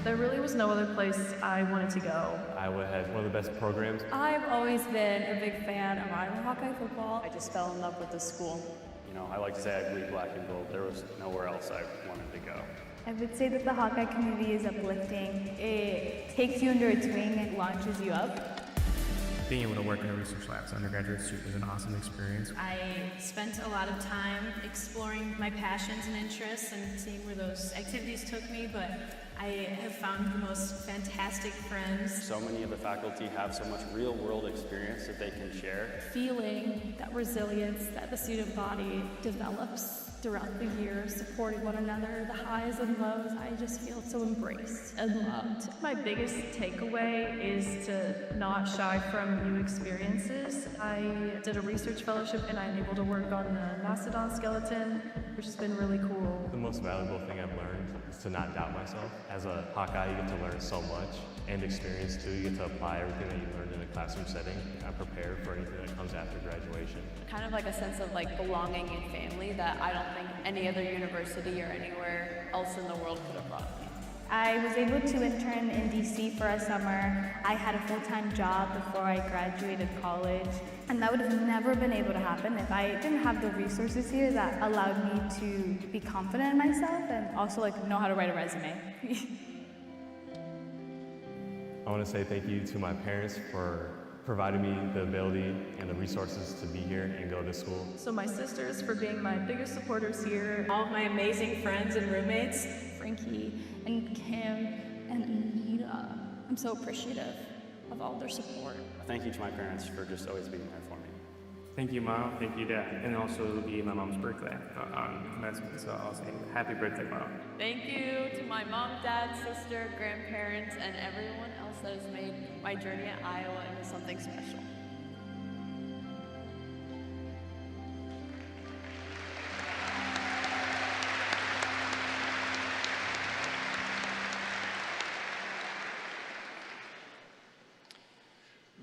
There really was no other place I wanted to go. Iowa had one of the best programs. I've always been a big fan of Iowa Hawkeye football. I just fell in love with the school. You know, I like to say I bleed black and gold. There was nowhere else I wanted to go. I would say that the Hawkeye community is uplifting. It takes you under its wing and launches you up. Being able to work in a research lab as an undergraduate student is an awesome experience. I spent a lot of time exploring my passions and interests and seeing where those activities took me, but I have found the most fantastic friends. So many of the faculty have so much real-world experience that they can share. Feeling that resilience that the student body develops throughout the year, supporting one another, the highs and lows, I just feel so embraced and loved. My biggest takeaway is to not shy from new experiences. I did a research fellowship and I'm able to work on the mastodon skeleton, which has been really cool. The most valuable thing I've learned is to not doubt myself. As a Hawkeye, you get to learn so much and experience too. You get to apply everything that you learned in a classroom setting. I'm prepared for anything that comes after graduation. Kind of like a sense of like belonging and family that I don't think any other university or anywhere else in the world could have brought me. I was able to intern in DC for a summer. I had a full-time job before I graduated college, and that would have never been able to happen if I didn't have the resources here that allowed me to be confident in myself and also like know how to write a resume. I want to say thank you to my parents for providing me the ability and the resources to be here and go to school. So my sisters for being my biggest supporters here. All of my amazing friends and roommates. Frankie and Kim and Anita. I'm so appreciative of all their support. Thank you to my parents for just always being there for me. Thank you, Mom. Thank you, Dad. And also it'll be my mom's birthday on commencement, so I'll say happy birthday, Mom. Thank you to my mom, dad, sister, grandparents, and everyone else that has made my journey at Iowa into something special.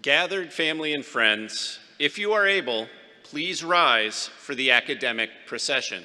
Gathered family and friends, if you are able, please rise for the academic procession.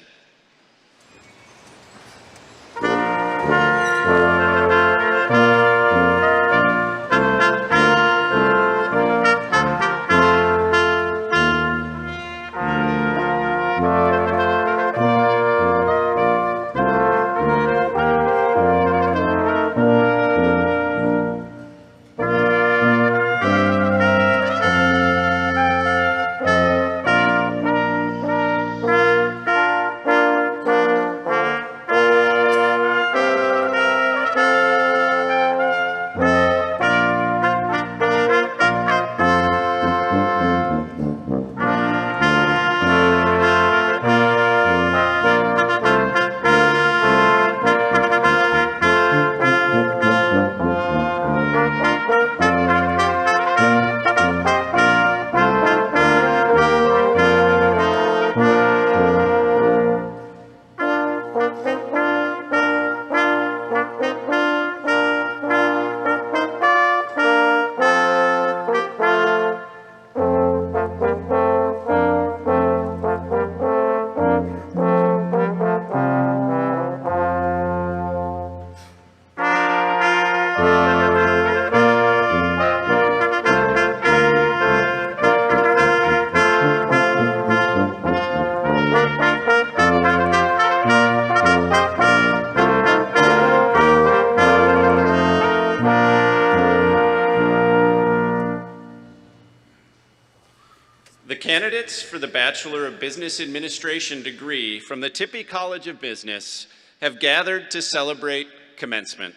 Candidates for the Bachelor of Business Administration degree from the Tippie College of Business have gathered to celebrate commencement.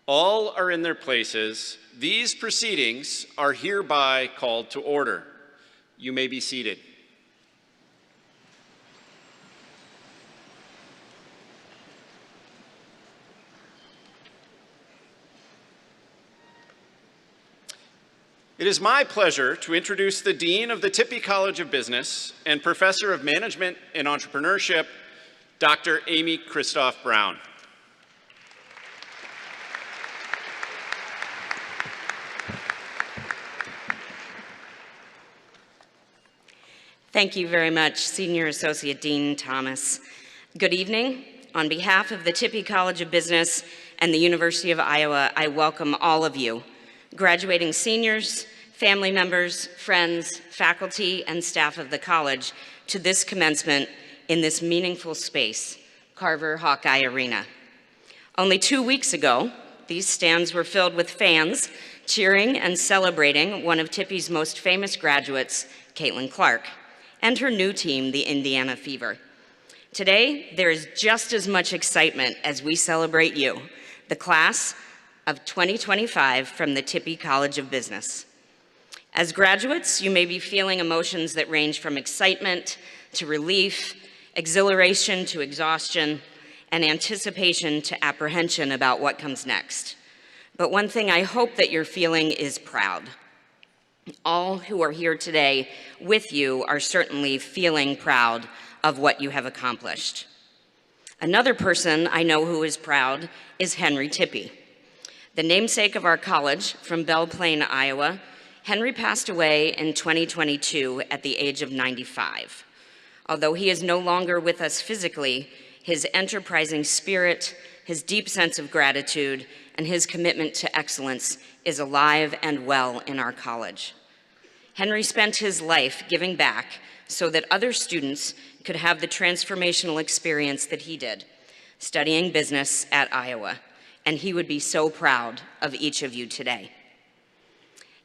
All are in their places. These proceedings are hereby called to order. You may be seated. It is my pleasure to introduce the Dean of the Tippie College of Business and Professor of Management and Entrepreneurship, Dr. Amy Christoph Brown. Thank you very much, Senior Associate Dean Thomas. Good evening. On behalf of the Tippie College of Business and the University of Iowa, I welcome all of you, graduating seniors, family members, friends, faculty, and staff of the college, to this commencement in this meaningful space, Carver Hawkeye Arena. Only 2 weeks ago, these stands were filled with fans cheering and celebrating one of Tippie's most famous graduates, Caitlin Clark, and her new team, the Indiana Fever. Today, there is just as much excitement as we celebrate you, the class of 2025 from the Tippie College of Business. As graduates, you may be feeling emotions that range from excitement to relief, exhilaration to exhaustion, and anticipation to apprehension about what comes next. But one thing I hope that you're feeling is proud. All who are here today with you are certainly feeling proud of what you have accomplished. Another person I know who is proud is Henry Tippie. The namesake of our college from Belle Plaine, Iowa, Henry passed away in 2022 at the age of 95. Although he is no longer with us physically, his enterprising spirit, his deep sense of gratitude, and his commitment to excellence is alive and well in our college. Henry spent his life giving back so that other students could have the transformational experience that he did, studying business at Iowa, and he would be so proud of each of you today.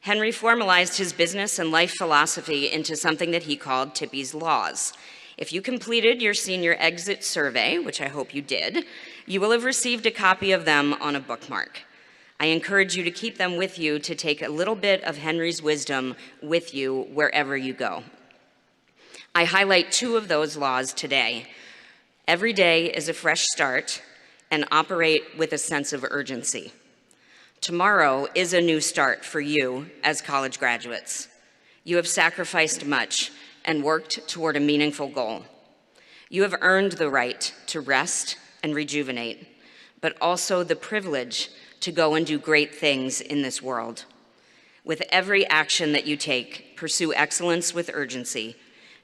Henry formalized his business and life philosophy into something that he called Tippie's Laws. If you completed your senior exit survey, which I hope you did, you will have received a copy of them on a bookmark. I encourage you to keep them with you to take a little bit of Henry's wisdom with you wherever you go. I highlight 2 of those laws today. Every day is a fresh start, and operate with a sense of urgency. Tomorrow is a new start for you as college graduates. You have sacrificed much and worked toward a meaningful goal. You have earned the right to rest and rejuvenate, but also the privilege to go and do great things in this world. With every action that you take, pursue excellence with urgency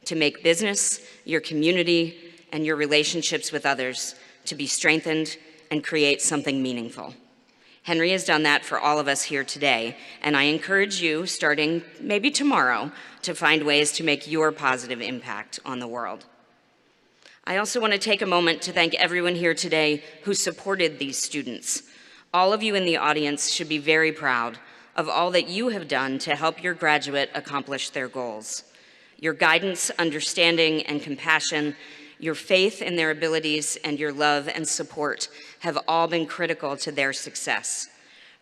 to make business, your community, and your relationships with others to be strengthened and create something meaningful. Henry has done that for all of us here today, and I encourage you, starting maybe tomorrow, to find ways to make your positive impact on the world. I also want to take a moment to thank everyone here today who supported these students. All of you in the audience should be very proud of all that you have done to help your graduate accomplish their goals. Your guidance, understanding, and compassion, your faith in their abilities, and your love and support have all been critical to their success.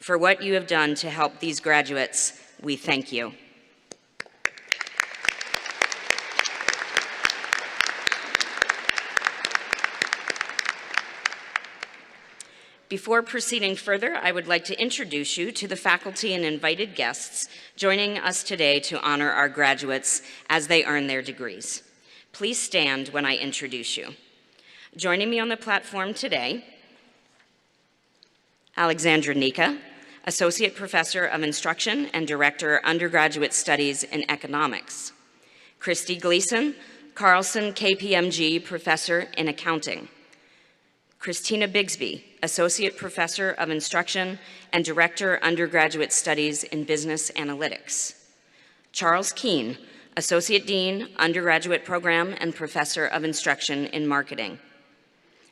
For what you have done to help these graduates, we thank you. Before proceeding further, I would like to introduce you to the faculty and invited guests joining us today to honor our graduates as they earn their degrees. Please stand when I introduce you. Joining me on the platform today, Alexandra Nika, Associate Professor of Instruction and Director, Undergraduate Studies in Economics. Christy Gleason, Carlson KPMG Professor in Accounting. Christina Bigsby, Associate Professor of Instruction and Director, Undergraduate Studies in Business Analytics. Charles Keene, Associate Dean, Undergraduate Program and Professor of Instruction in Marketing.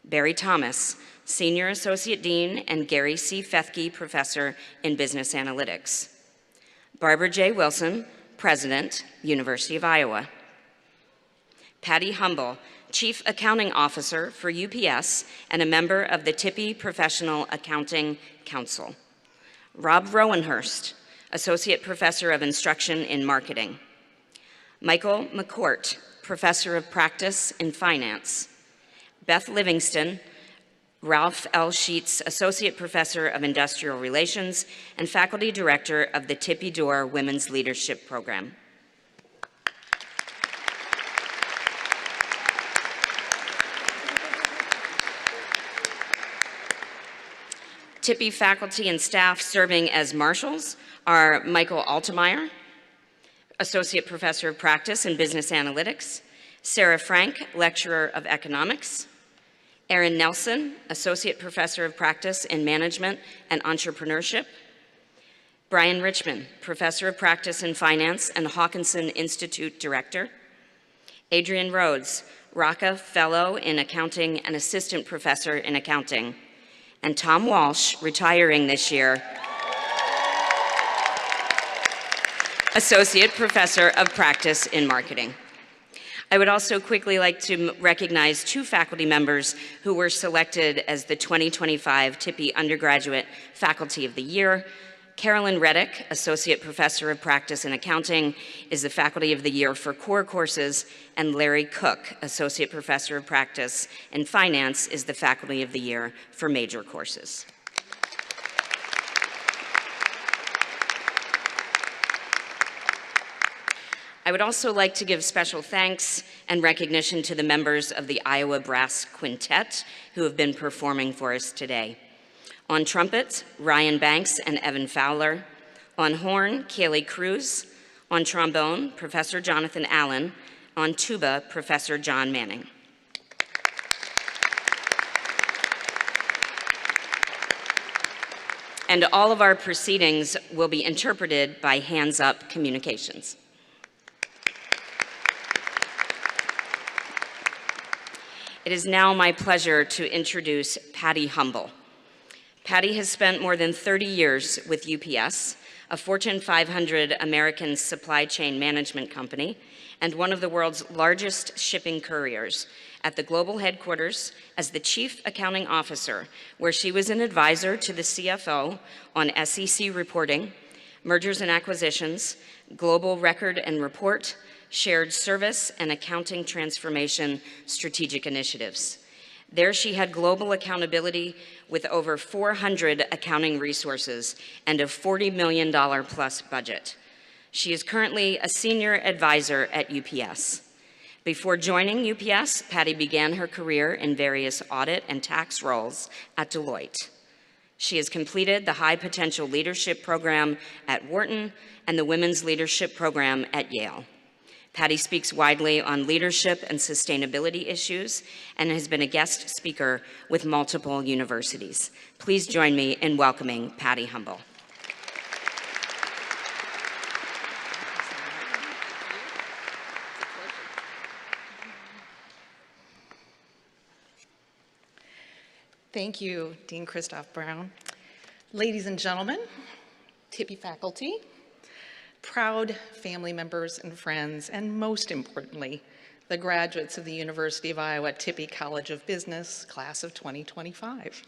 Barry Thomas, Senior Associate Dean and Gary C. Fethke Professor in Business Analytics. Barbara J. Wilson, President, University of Iowa. Patty Humble, Chief Accounting Officer for UPS and a member of the Tippie Professional Accounting Council. Rob Rowenhurst, Associate Professor of Instruction in Marketing. Michael McCourt, Professor of Practice in Finance. Beth Livingston, Ralph L. Sheets, Associate Professor of Industrial Relations and Faculty Director of the Tippie Door Women's Leadership Program. Tippie faculty and staff serving as marshals are Michael Altemeyer, Associate Professor of Practice in Business Analytics, Sarah Frank, Lecturer of Economics, Erin Nelson, Associate Professor of Practice in Management and Entrepreneurship. Brian Richmond, Professor of Practice in Finance and Hawkinson Institute Director. Adrian Rhodes, Rocca Fellow in Accounting and Assistant Professor in Accounting. And Tom Walsh, retiring this year, Associate Professor of Practice in Marketing. I would also quickly like to recognize two faculty members who were selected as the 2025 Tippie Undergraduate Faculty of the Year. Carolyn Reddick, Associate Professor of Practice in Accounting, is the Faculty of the Year for core courses, and Larry Cook, Associate Professor of Practice in Finance, is the Faculty of the Year for major courses. I would also like to give special thanks and recognition to the members of the Iowa Brass Quintet who have been performing for us today. On trumpet, Ryan Banks and Evan Fowler. On horn, Kaylee Cruz. On trombone, Professor Jonathan Allen. On tuba, Professor John Manning. And all of our proceedings will be interpreted by Hands Up Communications. It is now my pleasure to introduce Patty Humble. Patty has spent more than 30 years with UPS, a Fortune 500 American supply chain management company, and one of the world's largest shipping couriers, at the global headquarters as the Chief Accounting Officer, where she was an advisor to the CFO on SEC reporting, mergers and acquisitions, global record and report, shared service, and accounting transformation strategic initiatives. There she had global accountability with over 400 accounting resources and a $40 million plus budget. She is currently a senior advisor at UPS. Before joining UPS, Patty began her career in various audit and tax roles at Deloitte. She has completed the High Potential Leadership Program at Wharton and the Women's Leadership Program at Yale. Patty speaks widely on leadership and sustainability issues and has been a guest speaker with multiple universities. Please join me in welcoming Patty Humble. Thank you, Dean Christoph Brown. Ladies and gentlemen, Tippie faculty, proud family members and friends, and most importantly, the graduates of the University of Iowa Tippie College of Business, class of 2025.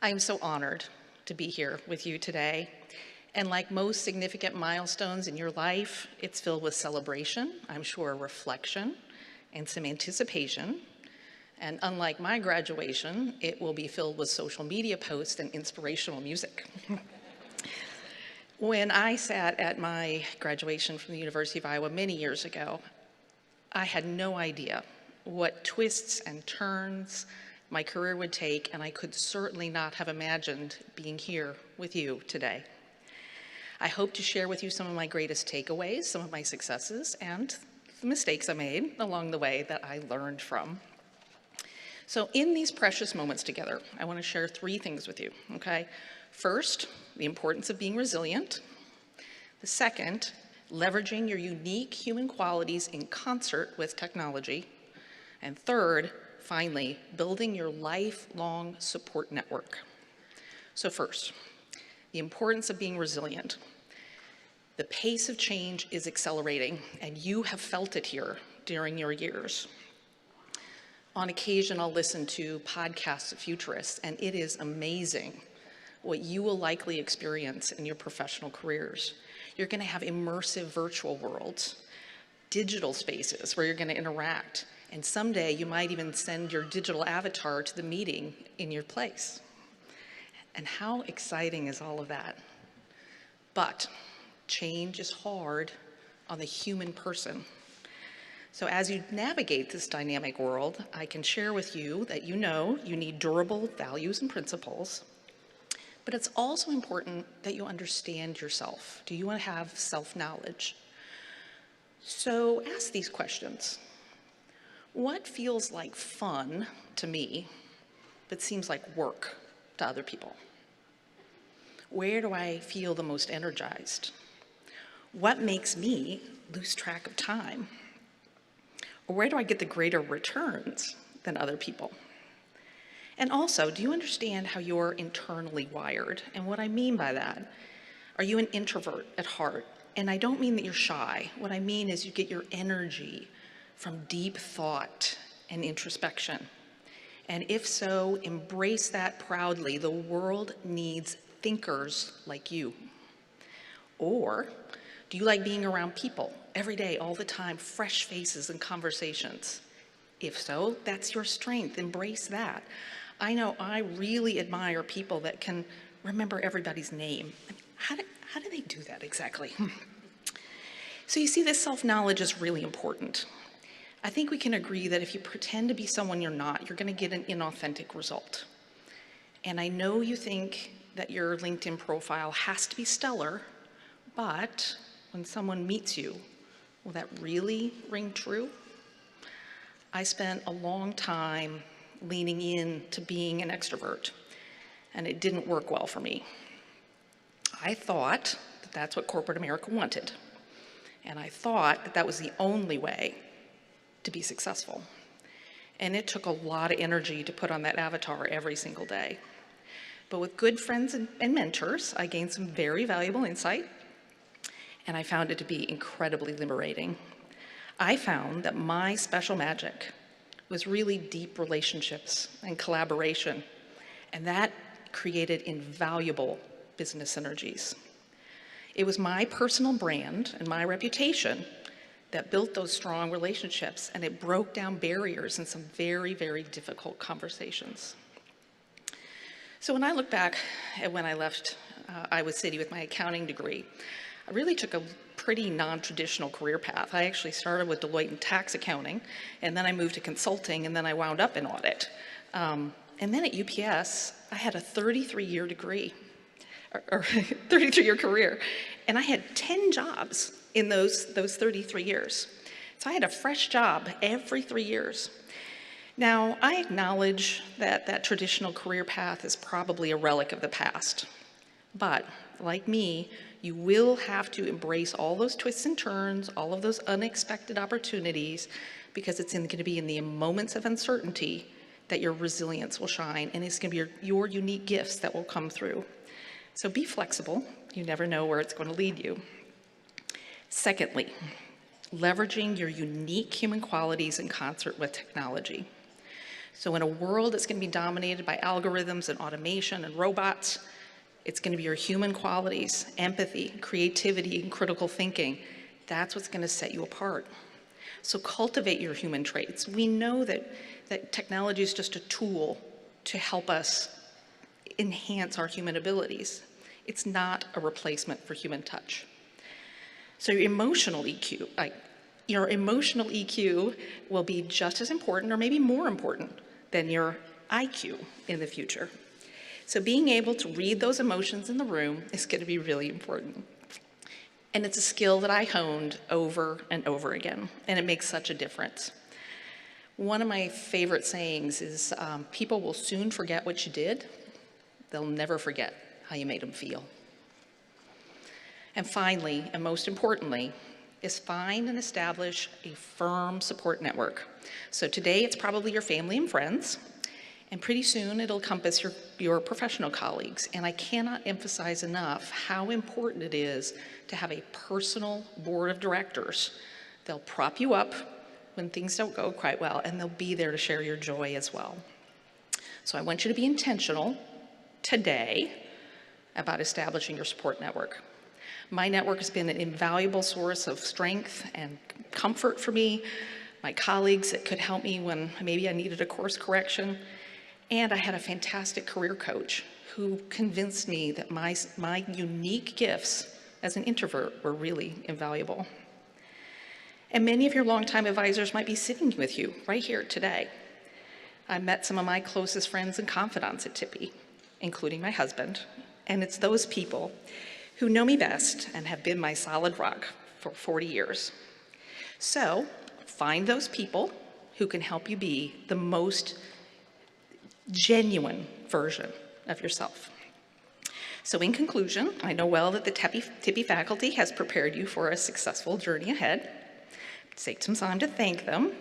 I am so honored to be here with you today. And like most significant milestones in your life, it's filled with celebration, I'm sure reflection, and some anticipation. And unlike my graduation, it will be filled with social media posts and inspirational music. When I sat at my graduation from the University of Iowa many years ago, I had no idea what twists and turns my career would take, and I could certainly not have imagined being here with you today. I hope to share with you some of my greatest takeaways, some of my successes, and the mistakes I made along the way that I learned from. So in these precious moments together, I want to share three things with you, okay? First, the importance of being resilient. The second, leveraging your unique human qualities in concert with technology. And third, finally, building your lifelong support network. So first, the importance of being resilient. The pace of change is accelerating, and you have felt it here during your years. On occasion, I'll listen to podcasts of futurists, and it is amazing what you will likely experience in your professional careers. You're going to have immersive virtual worlds, digital spaces where you're going to interact, and someday you might even send your digital avatar to the meeting in your place. And how exciting is all of that? But change is hard on the human person. So as you navigate this dynamic world, I can share with you that you know you need durable values and principles, but it's also important that you understand yourself. Do you want to have self-knowledge? So ask these questions. What feels like fun to me, but seems like work to other people? Where do I feel the most energized? What makes me lose track of time? Or where do I get the greater returns than other people? And also, do you understand how you're internally wired? And what I mean by that, are you an introvert at heart? And I don't mean that you're shy. What I mean is you get your energy from deep thought and introspection. And if so, embrace that proudly. The world needs thinkers like you. Or do you like being around people every day, all the time, fresh faces and conversations? If so, that's your strength. Embrace that. I know I really admire people that can remember everybody's name. I mean, how do they do that exactly? So you see, this self-knowledge is really important. I think we can agree that if you pretend to be someone you're not, you're going to get an inauthentic result. And I know you think that your LinkedIn profile has to be stellar, but when someone meets you, will that really ring true? I spent a long time leaning in to being an extrovert, and it didn't work well for me. I thought that that's what corporate America wanted, and I thought that that was the only way to be successful. And it took a lot of energy to put on that avatar every single day. But with good friends and mentors, I gained some very valuable insight, and I found it to be incredibly liberating. I found that my special magic was really deep relationships and collaboration, and that created invaluable business synergies. It was my personal brand and my reputation that built those strong relationships, and it broke down barriers in some very, very difficult conversations. So when I look back at when I left Iowa City with my accounting degree, I really took a pretty non-traditional career path. I actually started with Deloitte in tax accounting, and then I moved to consulting, and then I wound up in audit. And then at UPS, I had a 33-year degree, or 33-year career, and I had 10 jobs in those 33 years. So I had a fresh job every 3 years. Now, I acknowledge that that traditional career path is probably a relic of the past, but like me, you will have to embrace all those twists and turns, all of those unexpected opportunities, because it's going to be in the moments of uncertainty that your resilience will shine, and it's going to be your unique gifts that will come through. So be flexible. You never know where it's going to lead you. Secondly, leveraging your unique human qualities in concert with technology. So in a world that's going to be dominated by algorithms and automation and robots, it's going to be your human qualities, empathy, creativity, and critical thinking. That's what's going to set you apart. So cultivate your human traits. We know that technology is just a tool to help us enhance our human abilities. It's not a replacement for human touch. So your emotional EQ will be just as important, or maybe more important, than your IQ in the future. So being able to read those emotions in the room is going to be really important. And it's a skill that I honed over and over again, and it makes such a difference. One of my favorite sayings is, people will soon forget what you did. They'll never forget how you made them feel. And finally, and most importantly, is find and establish a firm support network. So today it's probably your family and friends, and pretty soon it'll encompass your professional colleagues. And I cannot emphasize enough how important it is to have a personal board of directors. They'll prop you up when things don't go quite well, and they'll be there to share your joy as well. So I want you to be intentional today about establishing your support network. My network has been an invaluable source of strength and comfort for me, my colleagues that could help me when maybe I needed a course correction, and I had a fantastic career coach who convinced me that my unique gifts as an introvert were really invaluable. And many of your longtime advisors might be sitting with you right here today. I met some of my closest friends and confidants at Tippie, including my husband, and it's those people who know me best and have been my solid rock for 40 years. So find those people who can help you be the most genuine version of yourself. So in conclusion, I know well that the Tippie faculty has prepared you for a successful journey ahead. Take some time to thank them.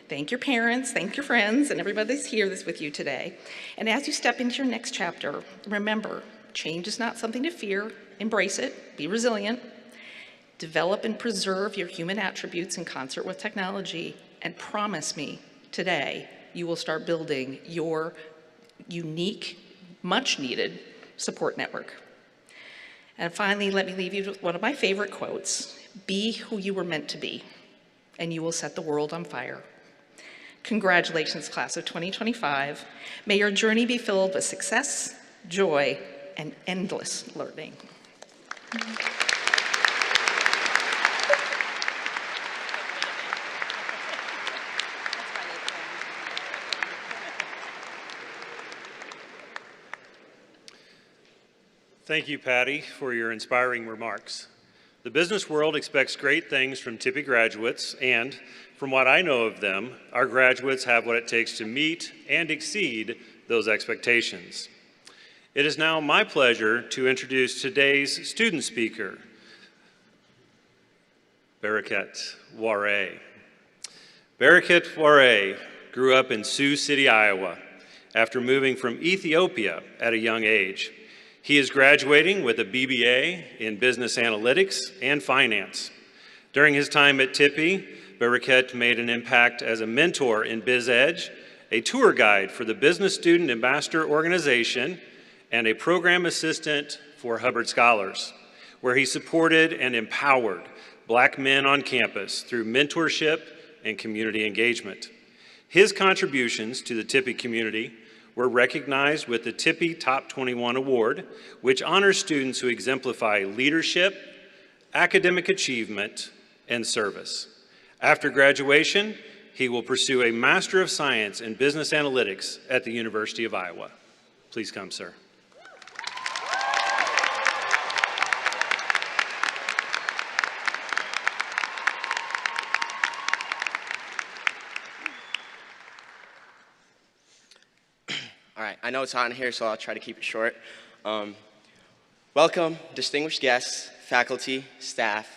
Thank your parents, thank your friends, and everybody that's here that's with you today. And as you step into your next chapter, remember, change is not something to fear. Embrace it, be resilient, develop and preserve your human attributes in concert with technology, and promise me today you will start building your unique, much needed support network. And finally, let me leave you with one of my favorite quotes: be who you were meant to be, and you will set the world on fire. Congratulations, class of 2025. May your journey be filled with success, joy, and endless learning. Thank you, Patty, for your inspiring remarks. The business world expects great things from Tippie graduates, and from what I know of them, our graduates have what it takes to meet and exceed those expectations. It is now my pleasure to introduce today's student speaker, Barakat Wareh. Barakat Wareh grew up in Sioux City, Iowa, after moving from Ethiopia at a young age. He is graduating with a BBA in Business Analytics and Finance. During his time at Tippie, Barakat made an impact as a mentor in BizEdge, a tour guide for the Business Student Ambassador Organization, and a program assistant for Hubbard Scholars, where he supported and empowered Black men on campus through mentorship and community engagement. His contributions to the Tippie community were recognized with the Tippie Top 21 Award, which honors students who exemplify leadership, academic achievement, and service. After graduation, he will pursue a Master of Science in Business Analytics at the University of Iowa. Please come, sir. All right, I know it's hot in here, so I'll try to keep it short. Welcome, distinguished guests, faculty, staff,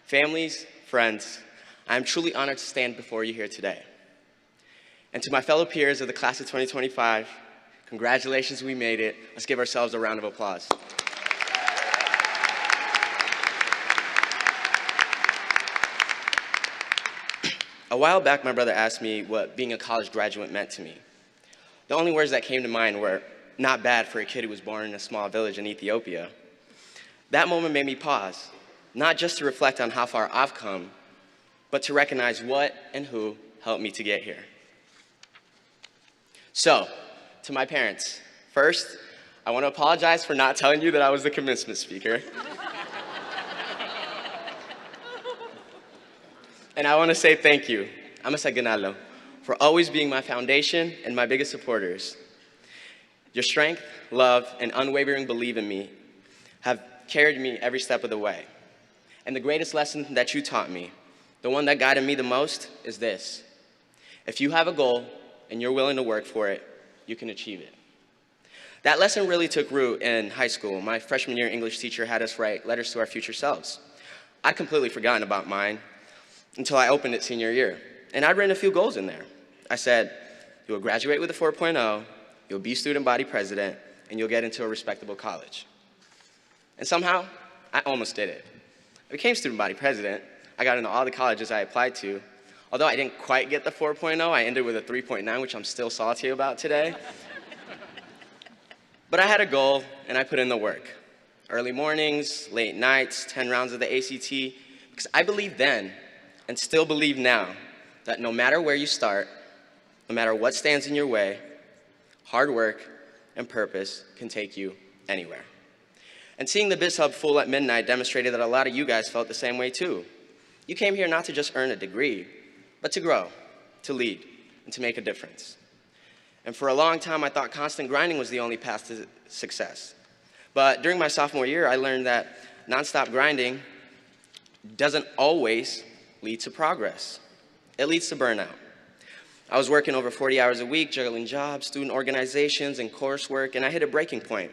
families, friends. I am truly honored to stand before you here today. And to my fellow peers of the class of 2025, congratulations, we made it. Let's give ourselves a round of applause. A while back, my brother asked me what being a college graduate meant to me. The only words that came to mind were, not bad for a kid who was born in a small village in Ethiopia. That moment made me pause, not just to reflect on how far I've come, but to recognize what and who helped me to get here. So, to my parents, first, I want to apologize for not telling you that I was the commencement speaker. And I want to say thank you, Amasaganalo, for always being my foundation and my biggest supporters. Your strength, love, and unwavering belief in me have carried me every step of the way. And the greatest lesson that you taught me, the one that guided me the most, is this: if you have a goal and you're willing to work for it, you can achieve it. That lesson really took root in high school. My freshman year English teacher had us write letters to our future selves. I'd completely forgotten about mine until I opened it senior year. And I'd written a few goals in there. I said, you'll graduate with a 4.0, you'll be student body president, and you'll get into a respectable college. And somehow, I almost did it. I became student body president. I got into all the colleges I applied to. Although I didn't quite get the 4.0, I ended with a 3.9, which I'm still salty about today. But I had a goal, and I put in the work. Early mornings, late nights, 10 rounds of the ACT, because I believed then, and still believe now, that no matter where you start, no matter what stands in your way, hard work and purpose can take you anywhere. And seeing the Biz Hub full at midnight demonstrated that a lot of you guys felt the same way too. You came here not to just earn a degree, but to grow, to lead, and to make a difference. And for a long time, I thought constant grinding was the only path to success. But during my sophomore year, I learned that nonstop grinding doesn't always lead to progress. It leads to burnout. I was working over 40 hours a week, juggling jobs, student organizations, and coursework, and I hit a breaking point.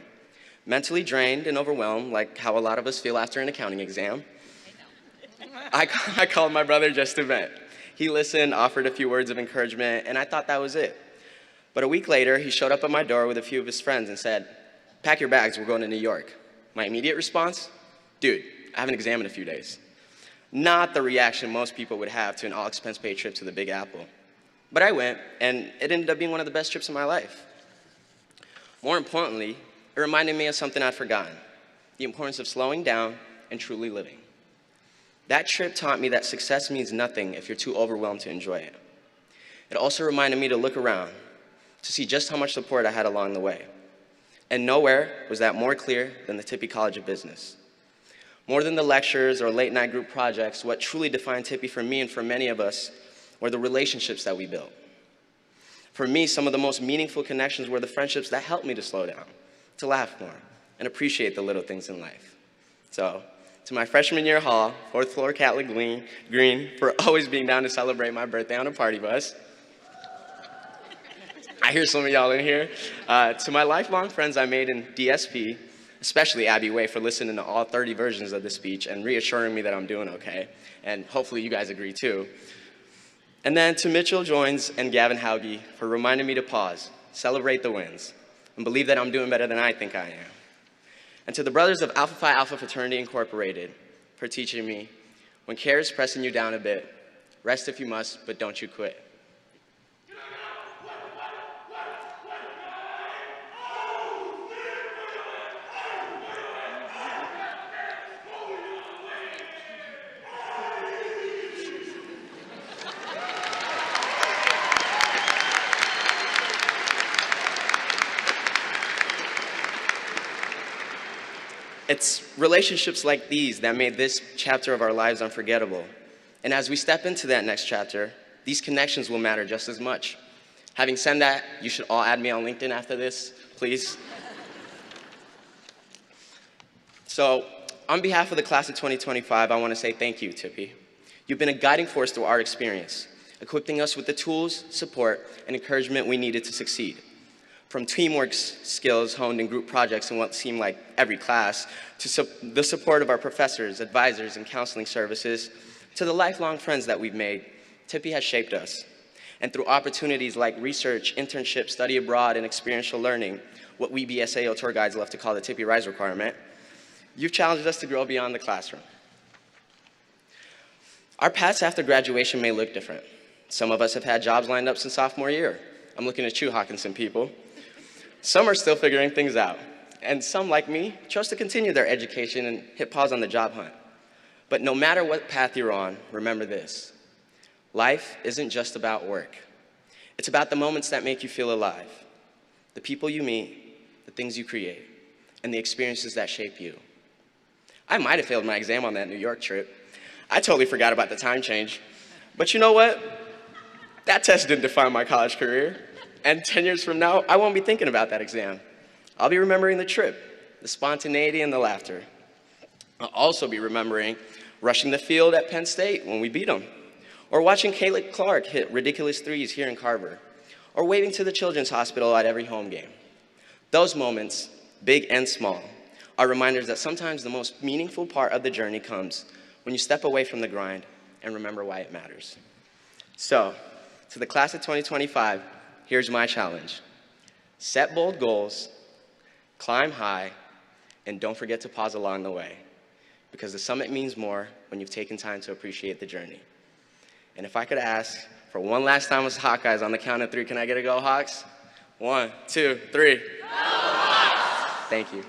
Mentally drained and overwhelmed, like how a lot of us feel after an accounting exam. I called my brother just to vent. He listened, offered a few words of encouragement, and I thought that was it. But a week later, he showed up at my door with a few of his friends and said, "Pack your bags, we're going to New York." My immediate response? "Dude, I have an exam in a few days." Not the reaction most people would have to an all-expense-paid trip to the Big Apple. But I went, and it ended up being one of the best trips of my life. More importantly, it reminded me of something I'd forgotten: the importance of slowing down and truly living. That trip taught me that success means nothing if you're too overwhelmed to enjoy it. It also reminded me to look around, to see just how much support I had along the way. And nowhere was that more clear than the Tippie College of Business. More than the lectures or late-night group projects, what truly defined Tippie for me and for many of us were the relationships that we built. For me, some of the most meaningful connections were the friendships that helped me to slow down, to laugh more, and appreciate the little things in life. So, to my freshman year hall, 4th floor Catholic Green, for always being down to celebrate my birthday on a party bus. I hear some of y'all in here. To my lifelong friends I made in DSP, especially Abby Way for listening to all 30 versions of the speech and reassuring me that I'm doing okay. And hopefully you guys agree too. And then to Mitchell Joins and Gavin Hauge for reminding me to pause, celebrate the wins, and believe that I'm doing better than I think I am. And to the brothers of Alpha Phi Alpha Fraternity Incorporated for teaching me, when care is pressing you down a bit, rest if you must, but don't you quit. It's relationships like these that made this chapter of our lives unforgettable. And as we step into that next chapter, these connections will matter just as much. Having said that, you should all add me on LinkedIn after this, please. So, on behalf of the class of 2025, I want to say thank you, Tippie. You've been a guiding force through our experience, equipping us with the tools, support, and encouragement we needed to succeed. From teamwork skills honed in group projects in what seemed like every class, to the support of our professors, advisors, and counseling services, to the lifelong friends that we've made, Tippie has shaped us. And through opportunities like research, internship, study abroad, and experiential learning, what we BSAO tour guides love to call the Tippie Rise requirement, you've challenged us to grow beyond the classroom. Our paths after graduation may look different. Some of us have had jobs lined up since sophomore year. I'm looking at you, Hawkinson people. Some are still figuring things out, and some, like me, chose to continue their education and hit pause on the job hunt. But no matter what path you're on, remember this: life isn't just about work. It's about the moments that make you feel alive, the people you meet, the things you create, and the experiences that shape you. I might have failed my exam on that New York trip. I totally forgot about the time change. But you know what? That test didn't define my college career. And 10 years from now, I won't be thinking about that exam. I'll be remembering the trip, the spontaneity and the laughter. I'll also be remembering rushing the field at Penn State when we beat them, or watching Caleb Clark hit ridiculous threes here in Carver, or waving to the Children's Hospital at every home game. Those moments, big and small, are reminders that sometimes the most meaningful part of the journey comes when you step away from the grind and remember why it matters. So, to the class of 2025, here's my challenge: set bold goals, climb high, and don't forget to pause along the way, because the summit means more when you've taken time to appreciate the journey. And if I could ask for one last time as Hawkeyes on the count of 3, can I get a go, Hawks? 1, 2, 3. Go Hawks! Thank you.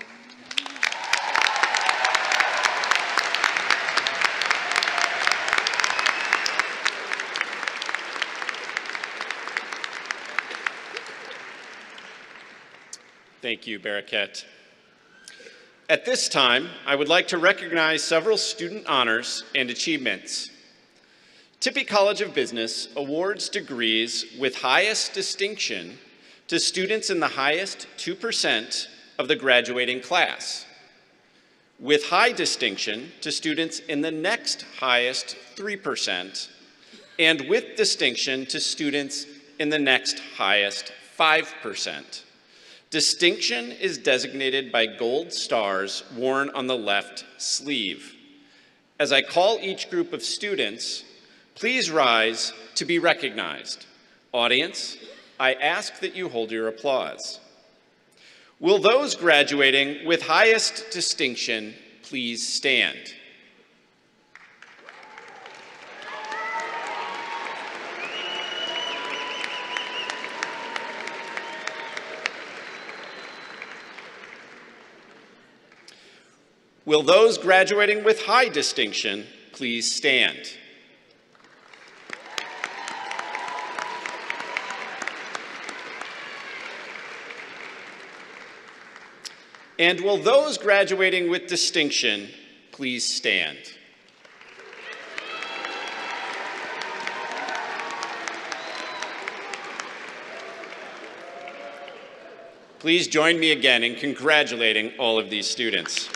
Thank you, Baraket. At this time, I would like to recognize several student honors and achievements. Tippie College of Business awards degrees with highest distinction to students in the highest 2% of the graduating class, with high distinction to students in the next highest 3%, and with distinction to students in the next highest 5%. Distinction is designated by gold stars worn on the left sleeve. As I call each group of students, please rise to be recognized. Audience, I ask that you hold your applause. Will those graduating with highest distinction please stand? Will those graduating with high distinction please stand? And will those graduating with distinction please stand? Please join me again in congratulating all of these students.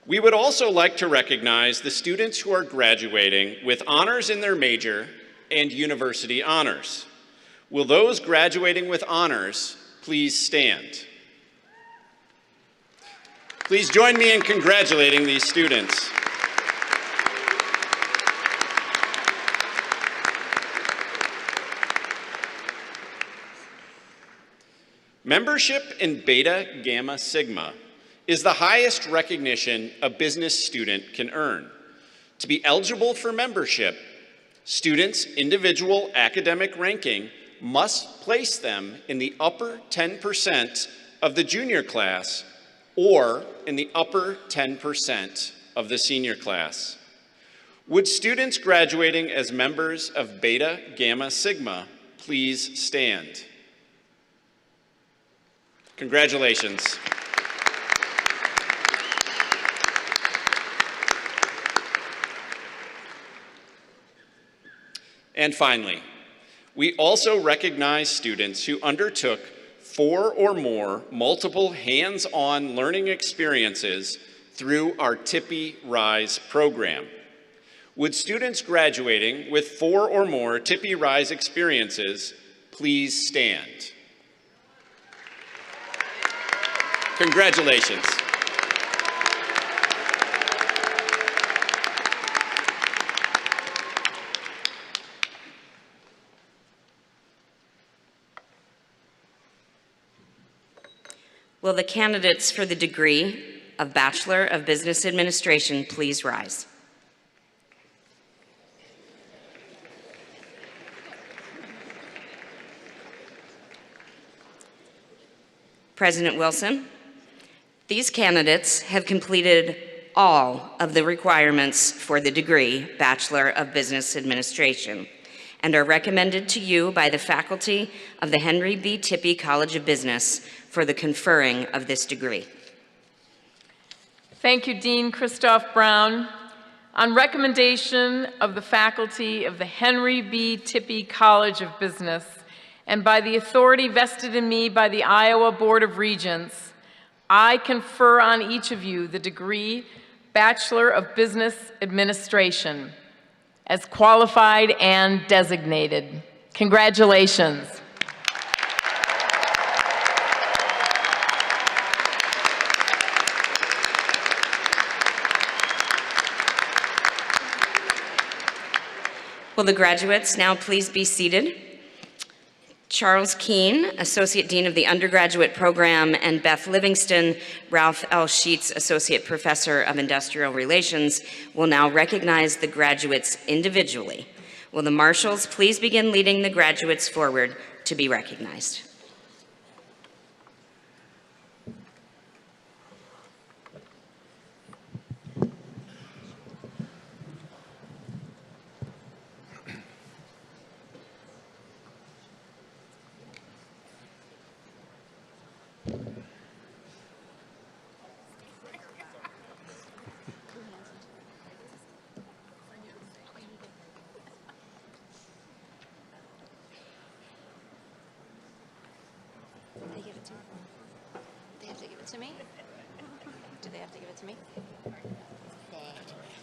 We would also like to recognize the students who are graduating with honors in their major and university honors. Will those graduating with honors please stand? Please join me in congratulating these students. Membership in Beta Gamma Sigma is the highest recognition a business student can earn. To be eligible for membership, students' individual academic ranking must place them in the upper 10% of the junior class or in the upper 10% of the senior class. Would students graduating as members of Beta Gamma Sigma please stand? Congratulations. And finally, we also recognize students who undertook 4 or more multiple hands-on learning experiences through our Tippie Rise program. Would students graduating with 4 or more Tippie Rise experiences please stand? Congratulations. Will the candidates for the degree of Bachelor of Business Administration please rise? President Wilson, these candidates have completed all of the requirements for the degree Bachelor of Business Administration and are recommended to you by the faculty of the Henry B. Tippie College of Business for the conferring of this degree. Thank you, Dean Christoph Brown. On recommendation of the faculty of the Henry B. Tippie College of Business and by the authority vested in me by the Iowa Board of Regents, I confer on each of you the degree Bachelor of Business Administration as qualified and designated. Congratulations. Will the graduates now please be seated? Charles Keene, Associate Dean of the Undergraduate Program, and Beth Livingston, Ralph L. Sheets, Associate Professor of Industrial Relations, will now recognize the graduates individually. Will the marshals please begin leading the graduates forward to be recognized? They have to give it to me? they have to give it to me? Thank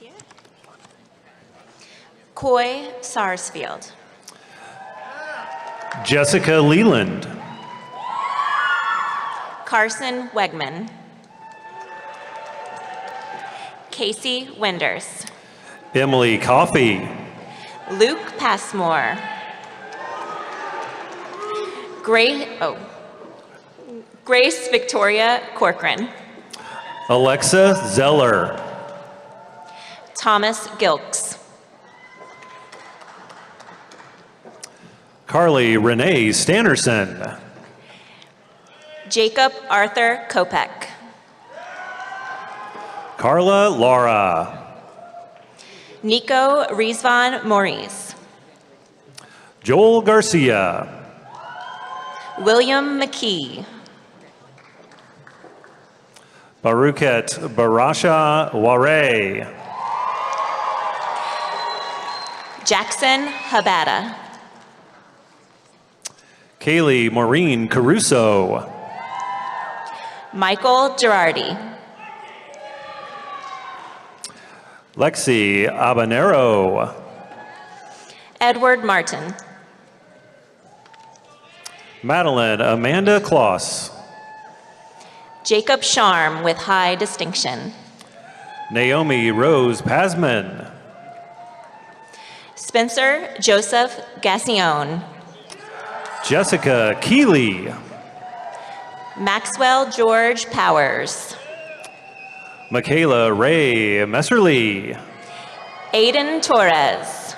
you. Coy Sarsfield. Jessica Leland. Carson Wegman. Casey Wenders. Emily Coffey. Luke Passmore. Grace Victoria Corcoran. Alexa Zeller. Thomas Gilks. Carly Renee Stannerson. Jacob Arthur Kopek. Carla Laura. Nico Rizvan Maurice. Joel Garcia. William McKee. Baruket Barasha Ware. Jackson Habata. Kaylee Maureen Caruso. Michael Girardi. Lexi Habanero. Edward Martin. Madeline Amanda Kloss. Jacob Sharm with high distinction. Naomi Rose Pasman. Spencer Joseph Gassion. Jessica Keeley. Maxwell George Powers. Michaela Ray Messerly. Aiden Torres.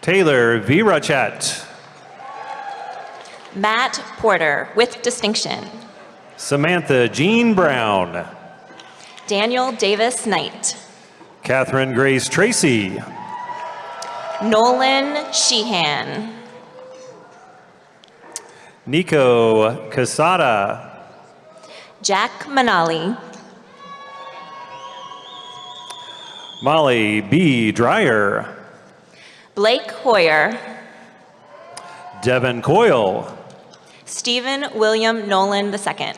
Taylor Virachat. Matt Porter with distinction. Samantha Jean Brown. Daniel Davis Knight. Catherine Grace Tracy. Nolan Sheehan. Nico Casada. Jack Manali. Molly B. Dreyer. Blake Hoyer. Devin Coyle. Stephen William Nolan II.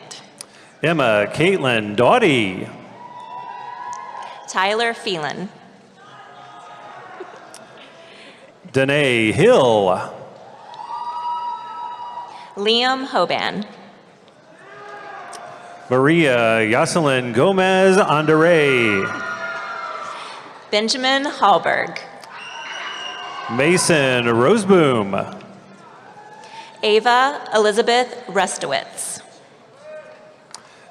Emma Caitlin Doughty. Tyler Phelan. Danae Hill. Liam Hoban. Maria Jocelyn Gomez Andere. Benjamin Hallberg. Mason Roseboom. Ava Elizabeth Rustowitz.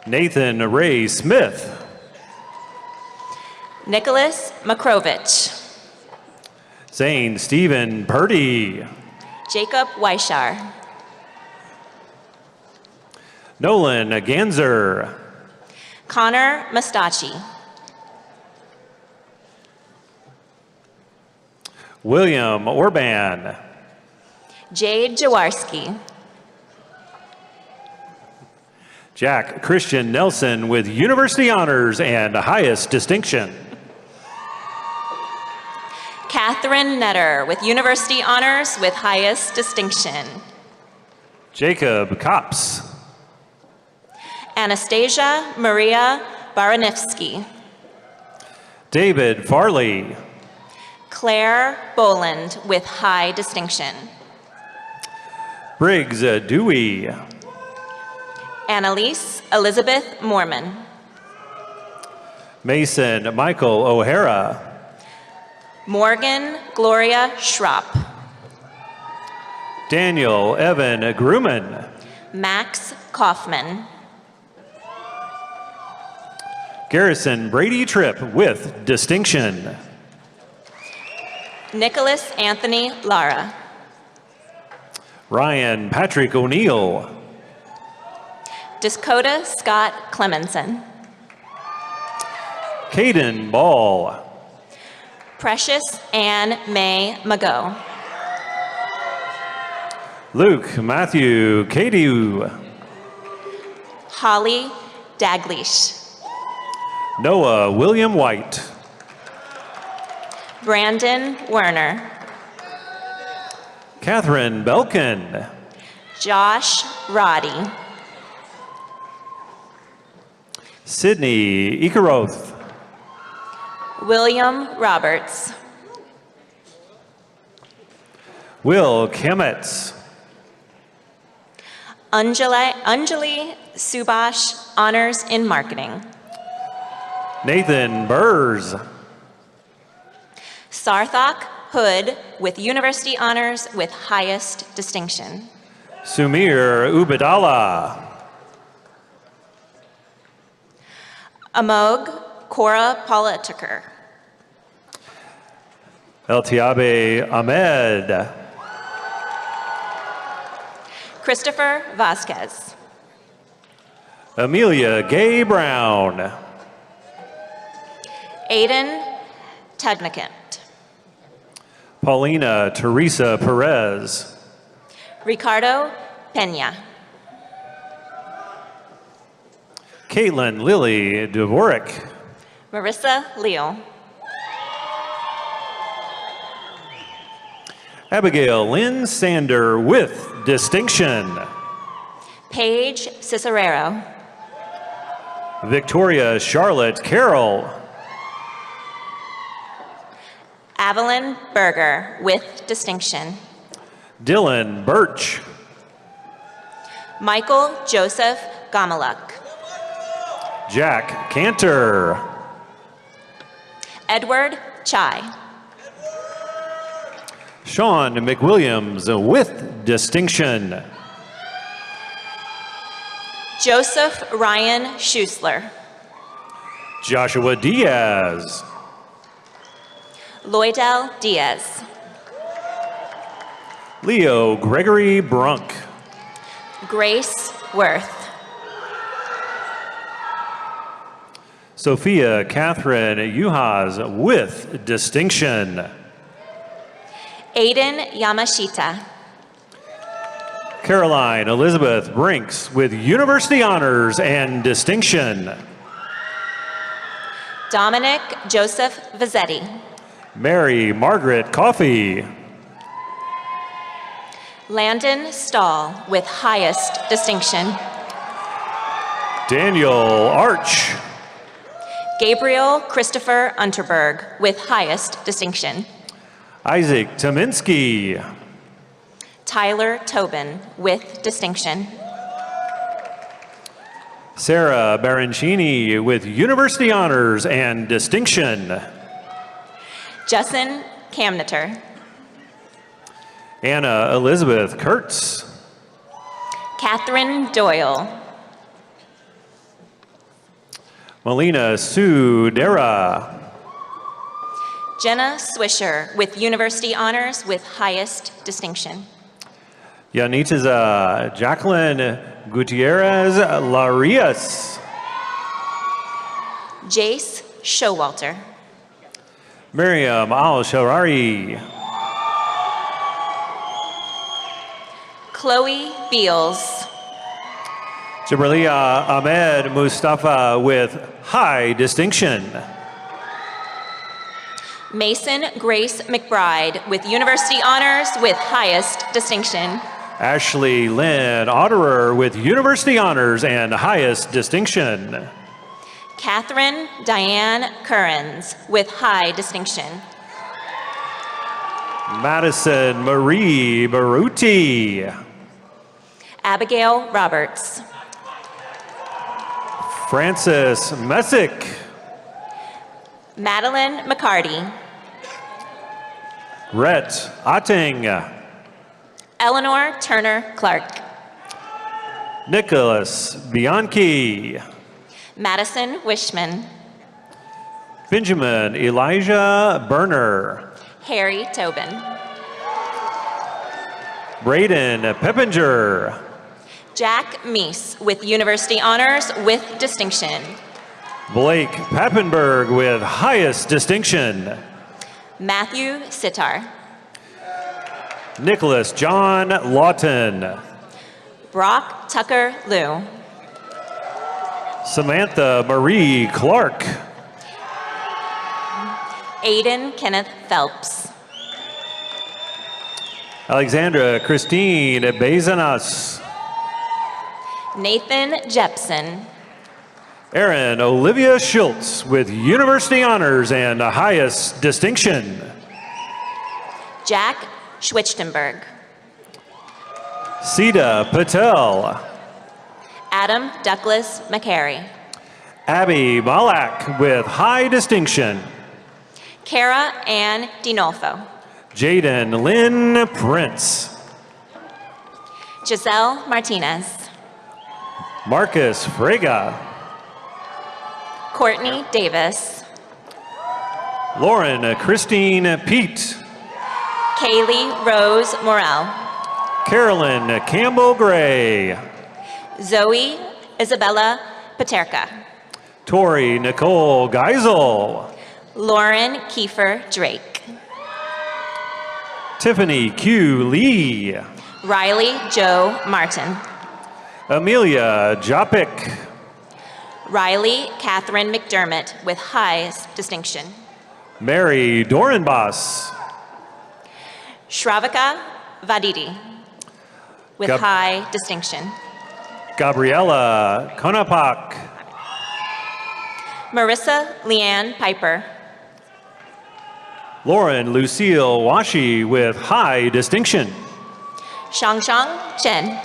Nathan Ray Smith. Nicholas Makrovich. Zane Stephen Purdy. Jacob Weishar. Nolan Ganzer. Connor Mustachi. William Orban. Jade Jaworski. Jack Christian Nelson with University Honors and highest distinction. Catherine Netter with University Honors with highest distinction. Jacob Kops. Anastasia Maria Baranevsky. David Farley. Claire Boland with high distinction. Briggs Dewey. Annalise Elizabeth Mormon. Mason Michael O'Hara. Morgan Gloria Schropp. Daniel Evan Grumman. Max Kaufman. Garrison Brady Tripp with distinction. Nicholas Anthony Lara. Ryan Patrick O'Neill. Dakota Scott Clemenson. Caden Ball. Precious Ann May Mago. Luke Matthew Cadieu. Holly Daglish. Noah William White. Brandon Werner. Catherine Belkin. Josh Roddy. Sydney Ikaroth. William Roberts. Will Kimmets. Anjali Subash, Honors in Marketing. Nathan Burrs. Sarthak Hood with University Honors with Highest Distinction. Sumir Ubadallah. Amog Cora Politiker. Eltiabe Ahmed. Christopher Vasquez. Amelia Gay Brown. Aiden Tugnikant. Paulina Teresa Perez. Ricardo Pena. Caitlin Lily Dvorak. Marissa Leal. Abigail Lynn Sander with distinction. Paige Cicerero. Victoria Charlotte Carroll. Evelyn Berger with distinction. Dylan Birch. Michael Joseph Gamaluk. Jack Cantor. Edward Chai. Sean McWilliams with distinction. Joseph Ryan Schusler. Joshua Diaz. Loydell Diaz. Leo Gregory Brunk. Grace Worth. Sophia Catherine Yuhas with distinction. Aiden Yamashita. Caroline Elizabeth Brinks with University Honors and Distinction. Dominic Joseph Vazzetti. Mary Margaret Coffey. Landon Stahl with highest distinction. Daniel Arch. Gabriel Christopher Unterberg with highest distinction. Isaac Tominski. Tyler Tobin with distinction. Sarah Barancini with University Honors and Distinction. Justin Kamnater. Anna Elizabeth Kurtz. Catherine Doyle. Melina Sue Dera. Jenna Swisher with University Honors with highest distinction. Yanitaza Jacqueline Gutierrez Larias. Jace Showalter. Miriam Al-Sharari. Chloe Beals. Jabralia Ahmed Mustafa with high distinction. Mason Grace McBride with University Honors with highest distinction. Ashley Lynn Otterer with University Honors and highest distinction. Catherine Diane Currens with high distinction. Madison Marie Baruti. Abigail Roberts. Francis Messick. Madeline McCarty. Rhett Otting. Eleanor Turner Clark. Nicholas Bianchi. Madison Wishman. Benjamin Elijah Berner. Harry Tobin. Braden Peppinger. Jack Meese with University Honors with distinction. Blake Pappenberg with highest distinction. Matthew Sitar. Nicholas John Lawton. Brock Tucker Liu. Samantha Marie Clark. Aiden Kenneth Phelps. Alexandra Christine Bezanas. Nathan Jepson. Erin Olivia Schultz with University Honors and highest distinction. Jack Schwichtenberg. Sita Patel. Adam Douglas McCary. Abby Malak with high distinction. Kara Ann Dinolfo. Jaden Lynn Prince. Giselle Martinez. Marcus Frega. Courtney Davis. Lauren Christine Pete. Kaylee Rose Morel. Carolyn Campbell Gray. Zoe Isabella Paterka. Tori Nicole Geisel. Lauren Kiefer Drake. Tiffany Q. Lee. Riley Joe Martin. Amelia Jopik. Riley Catherine McDermott with highest distinction. Mary Dorenbos. Shravika Vadidi with high distinction. Gabriella Konapak. Marissa Leanne Piper. Lauren Lucille Washi with high distinction. Shangshang Chen.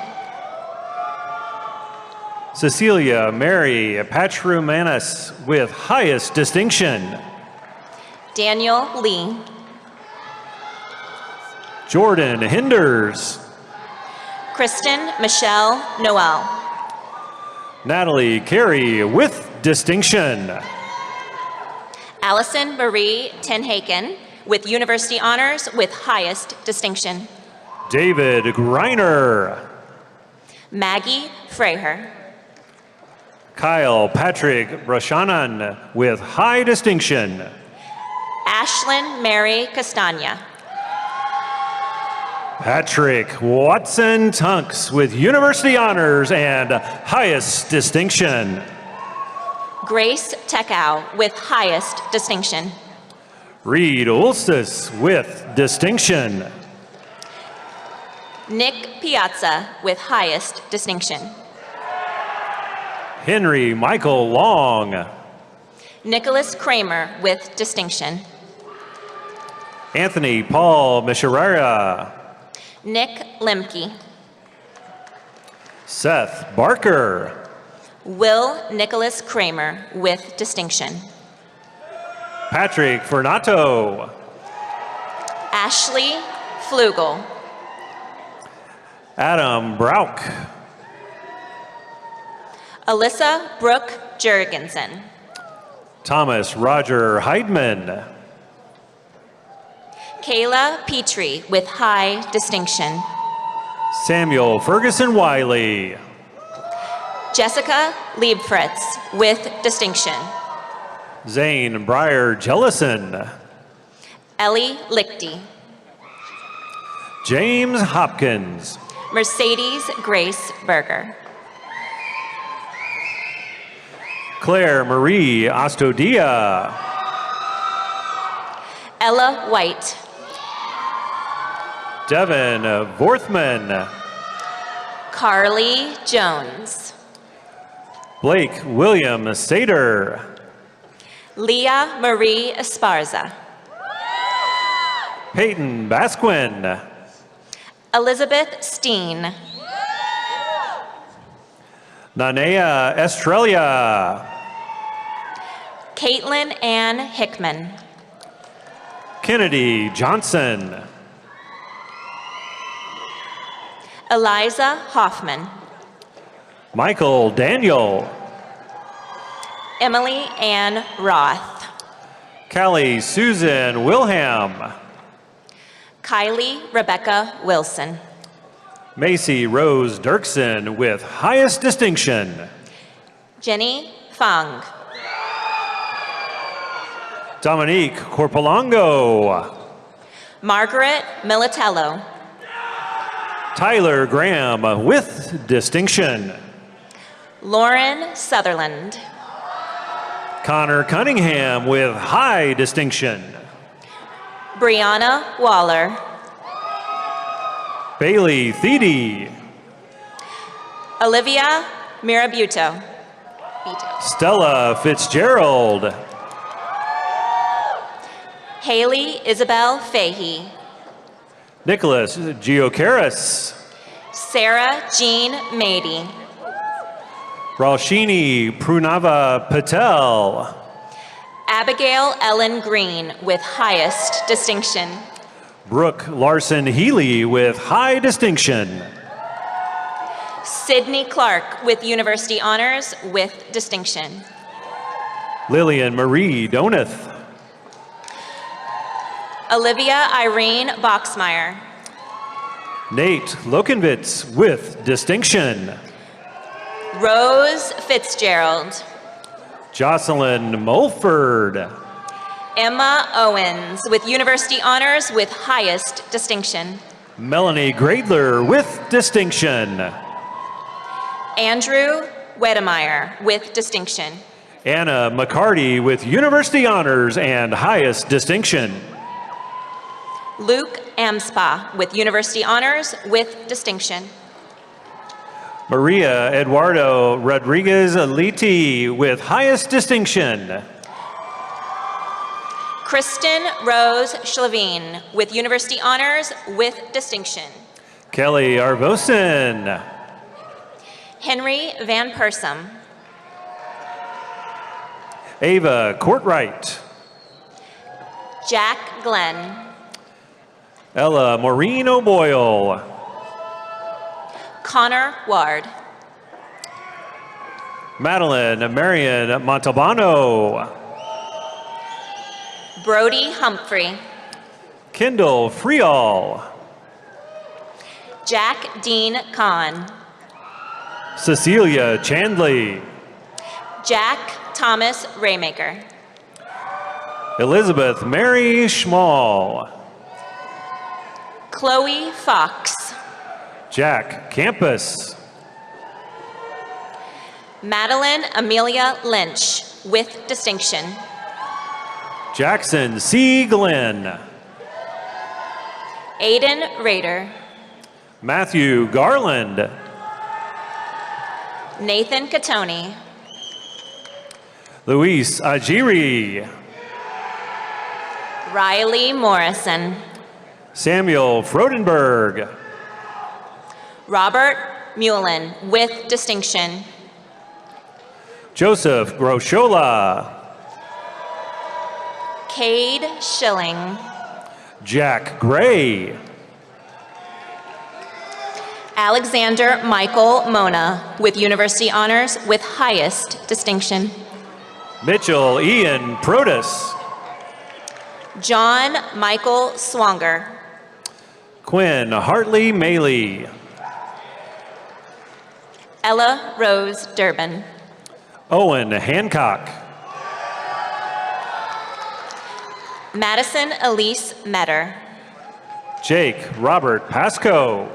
Cecilia Mary Patrumanis with highest distinction. Daniel Lee. Jordan Hinders. Kristen Michelle Noel. Natalie Carey with distinction. Allison Marie Tenhaken with University Honors with highest distinction. David Greiner. Maggie Freher. Kyle Patrick Brashanan with high distinction. Ashlyn Mary Castagna. Patrick Watson Tunks with University Honors and highest distinction. Grace Tekow with highest distinction. Reed Ulstis with distinction. Nick Piazza with highest distinction. Henry Michael Long. Nicholas Kramer with distinction. Anthony Paul Micharera. Nick Lemke. Seth Barker. Will Nicholas Kramer with distinction. Patrick Fernato. Ashley Flugel. Adam Brauk. Alyssa Brooke Jurgensen. Thomas Roger Heidman. Kayla Petrie with high distinction. Samuel Ferguson Wiley. Jessica Liebfritz with distinction. Zane Breyer Jellison. Ellie Lichty. James Hopkins. Mercedes Grace Berger. Claire Marie Ostodia. Ella White. Devin Vorthman. Carly Jones. Blake William Sater. Leah Marie Esparza. Peyton Basquin. Elizabeth Steen. Nanea Estrella. Caitlin Ann Hickman. Kennedy Johnson. Eliza Hoffman. Michael Daniel. Emily Ann Roth. Callie Susan Wilham. Kylie Rebecca Wilson. Macy Rose Dirksen with highest distinction. Jenny Fang. Dominique Corpolongo. Margaret Militello. Tyler Graham with distinction. Lauren Sutherland. Connor Cunningham with high distinction. Brianna Waller. Bailey Thede. Olivia Mirabuto. Stella Fitzgerald. Haley Isabel Fahey. Nicholas Geocaris. Sarah Jean Mady. Ralshini Prunava Patel. Abigail Ellen Green with highest distinction. Brooke Larson Healy with high distinction. Sydney Clark with University Honors with distinction. Lillian Marie Doneth. Olivia Irene Boxmeyer. Nate Lokenvitz with distinction. Rose Fitzgerald. Jocelyn Mulford. Emma Owens with University Honors with highest distinction. Melanie Gradler with distinction. Andrew Wedemeyer with distinction. Anna McCarty with University Honors and highest distinction. Luke Amspa with University Honors with distinction. Maria Eduardo Rodriguez Aliti with highest distinction. Kristen Rose Schlavine with University Honors with distinction. Kelly Arvosen. Henry Van Persum. Ava Courtwright. Jack Glenn. Ella Maureen O'Boyle. Connor Ward. Madeline Marion Montalbano. Brody Humphrey. Kendall Friall. Jack Dean Kahn. Cecilia Chandley. Jack Thomas Raymaker. Elizabeth Mary Schmall. Chloe Fox. Jack Campus. Madeline Amelia Lynch with distinction. Jackson C. Glenn. Aiden Rader. Matthew Garland. Nathan Catoni. Luis Ajiri. Riley Morrison. Samuel Frodenberg. Robert Mullen with distinction. Joseph Groshola. Cade Schilling. Jack Gray. Alexander Michael Mona with University Honors with highest distinction. Mitchell Ian Protus. John Michael Swanger. Quinn Hartley Maley. Ella Rose Durbin. Owen Hancock. Madison Elise Metter. Jake Robert Pasco.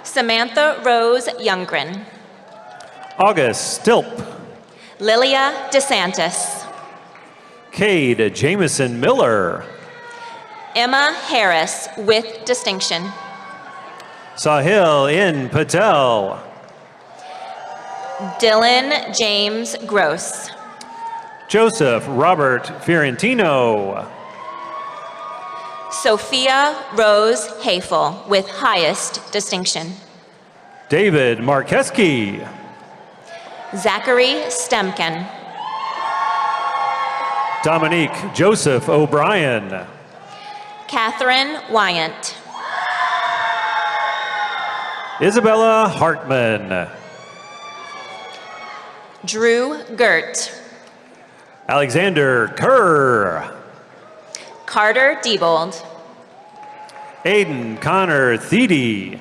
Samantha Rose Youngren. August Stilp. Lilia DeSantis. Cade Jameson Miller. Emma Harris with distinction. Sahil N. Patel. Dylan James Gross. Joseph Robert Fiorentino. Sophia Rose Hafel with highest distinction. David Markeski. Zachary Stemken. Dominique Joseph O'Brien. Catherine Wyant. Isabella Hartman. Drew Gert. Alexander Kerr. Carter Diebold. Aiden Connor Thede.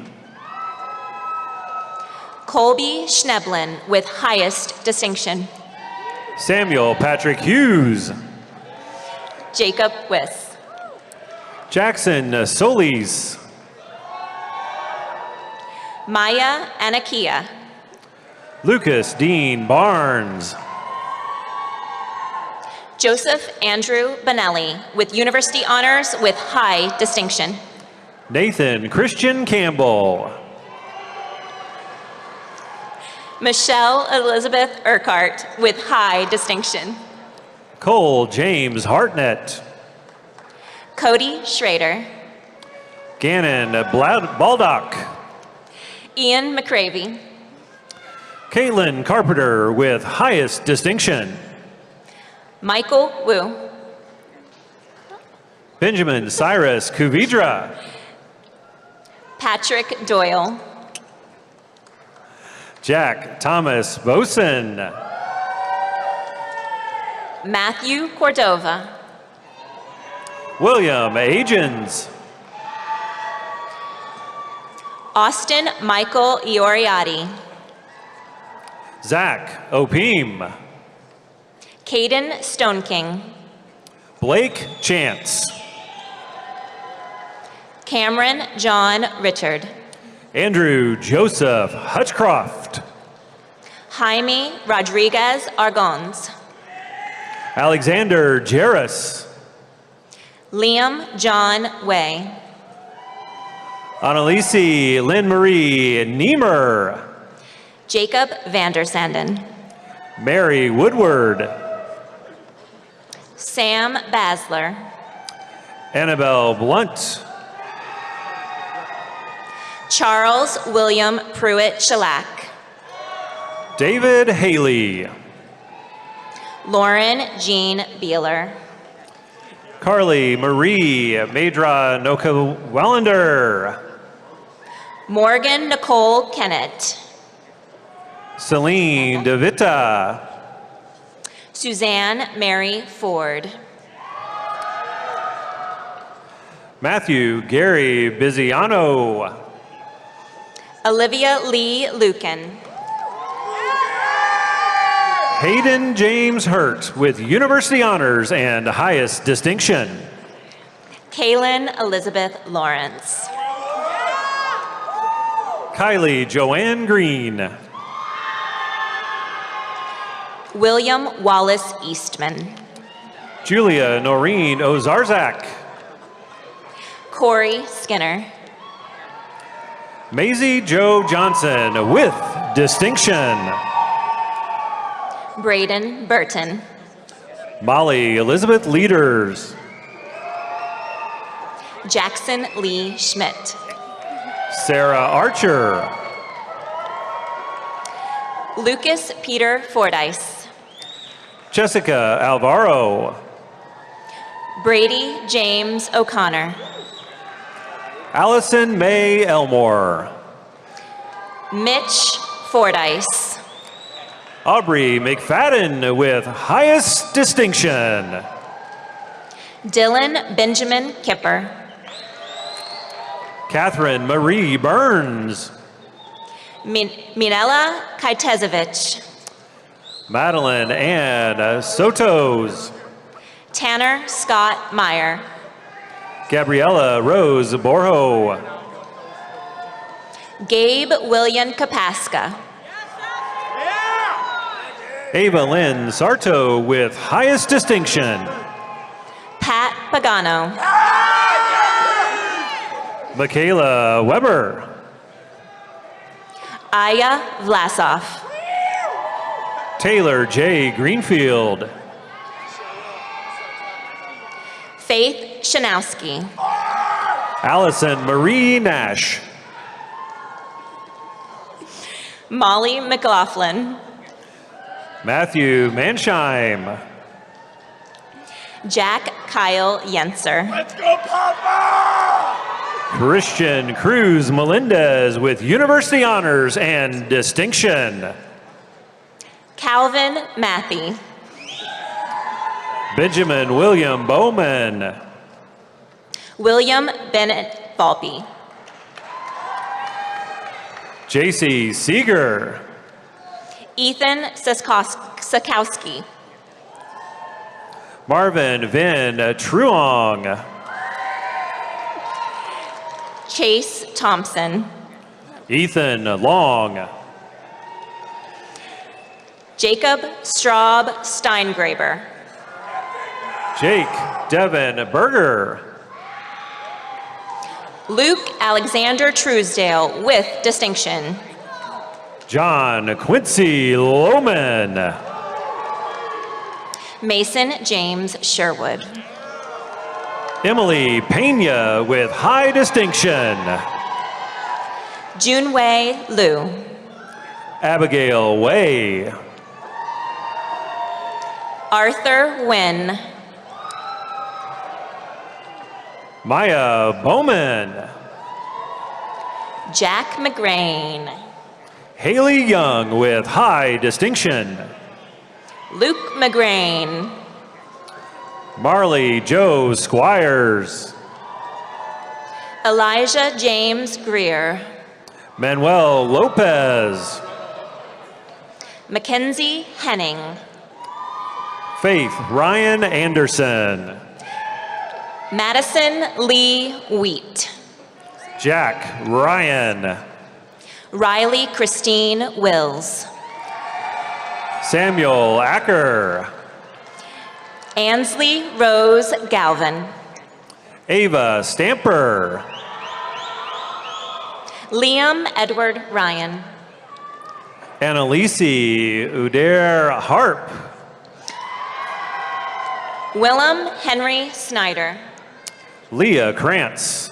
Colby Schneblin with highest distinction. Samuel Patrick Hughes. Jacob Wiss. Jackson Solis. Maya Anakia. Lucas Dean Barnes. Joseph Andrew Bonelli with University Honors with high distinction. Nathan Christian Campbell. Michelle Elizabeth Urquhart with high distinction. Cole James Hartnett. Cody Schrader. Gannon Baldock. Ian McCravey. Caitlin Carpenter with highest distinction. Michael Wu. Benjamin Cyrus Kuvidra. Patrick Doyle. Jack Thomas Boson. Matthew Cordova. William Agens. Austin Michael Ioriati. Zach Opim. Caden Stoneking. Blake Chance. Cameron John Richard. Andrew Joseph Hutchcroft. Jaime Rodriguez Argons. Alexander Jarris. Liam John Way. Annalise Lynn Marie Niemer. Jacob Vandersanden. Mary Woodward. Sam Basler. Annabelle Blunt. Charles William Pruitt Shellac. David Haley. Lauren Jean Beeler. Carly Marie Madra Noka Wallander. Morgan Nicole Kennett. Celine DeVita. Suzanne Mary Ford. Matthew Gary Biziano. Olivia Lee Lucan. Hayden James Hurt with University Honors and highest distinction. Kaylin Elizabeth Lawrence. Kylie Joanne Green. William Wallace Eastman. Julia Noreen Ozarzak. Corey Skinner. Maisie Joe Johnson with distinction. Braden Burton. Molly Elizabeth Leaders. Jackson Lee Schmidt. Sarah Archer. Lucas Peter Fordyce. Jessica Alvaro. Brady James O'Connor. Allison May Elmore. Mitch Fordyce. Aubrey McFadden with highest distinction. Dylan Benjamin Kipper. Catherine Marie Burns. Minella Kaitezevich. Madeline Ann Sotos. Tanner Scott Meyer. Gabriella Rose Borjo. Gabe William Kapaska. Ava Lynn Sarto with highest distinction. Pat Pagano. Michaela Weber. Aya Vlasov. Taylor J. Greenfield. Faith Shanowski. Allison Marie Nash. Molly McLaughlin. Matthew Mansheim. Jack Kyle Yenser. Let's go, Papa! Christian Cruz Melendez with University Honors and Distinction. Calvin Matthey. Benjamin William Bowman. William Bennett Volpe. JC Seeger. Ethan Sakowski. Marvin Vin Truong. Chase Thompson. Ethan Long. Jacob Straub Steingraber. Jake Devin Berger. Luke Alexander Truesdale with distinction. John Quincy Lohman. Mason James Sherwood. Emily Pena with high distinction. Junwei Liu. Abigail Way. Arthur Nguyen. Maya Bowman. Jack McGrain. Haley Young with high distinction. Luke McGrain. Marley Joe Squires. Elijah James Greer. Manuel Lopez. Mackenzie Henning. Faith Ryan Anderson. Madison Lee Wheat. Jack Ryan. Riley Christine Wills. Samuel Acker. Ansley Rose Galvin. Ava Stamper. Liam Edward Ryan. Annalise Udair Harp. Willem Henry Snyder. Leah Krantz.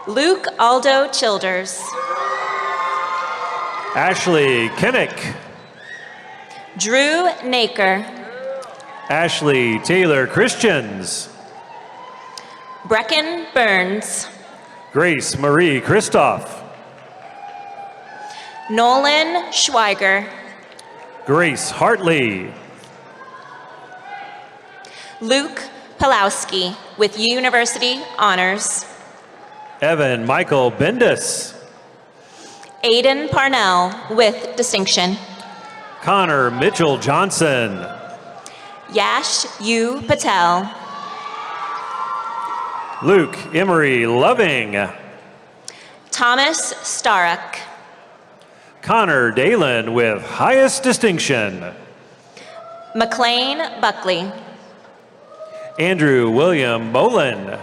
Luke Aldo Childers. Ashley Kinnick. Drew Naker. Ashley Taylor Christians. Brecken Burns. Grace Marie Christoph. Nolan Schweiger. Grace Hartley. Luke Pulowski with University Honors. Evan Michael Bendis. Aiden Parnell with distinction. Connor Mitchell Johnson. Yash U. Patel. Luke Emery Loving. Thomas Starrock. Connor Dalen with highest distinction. McLean Buckley. Andrew William Boland.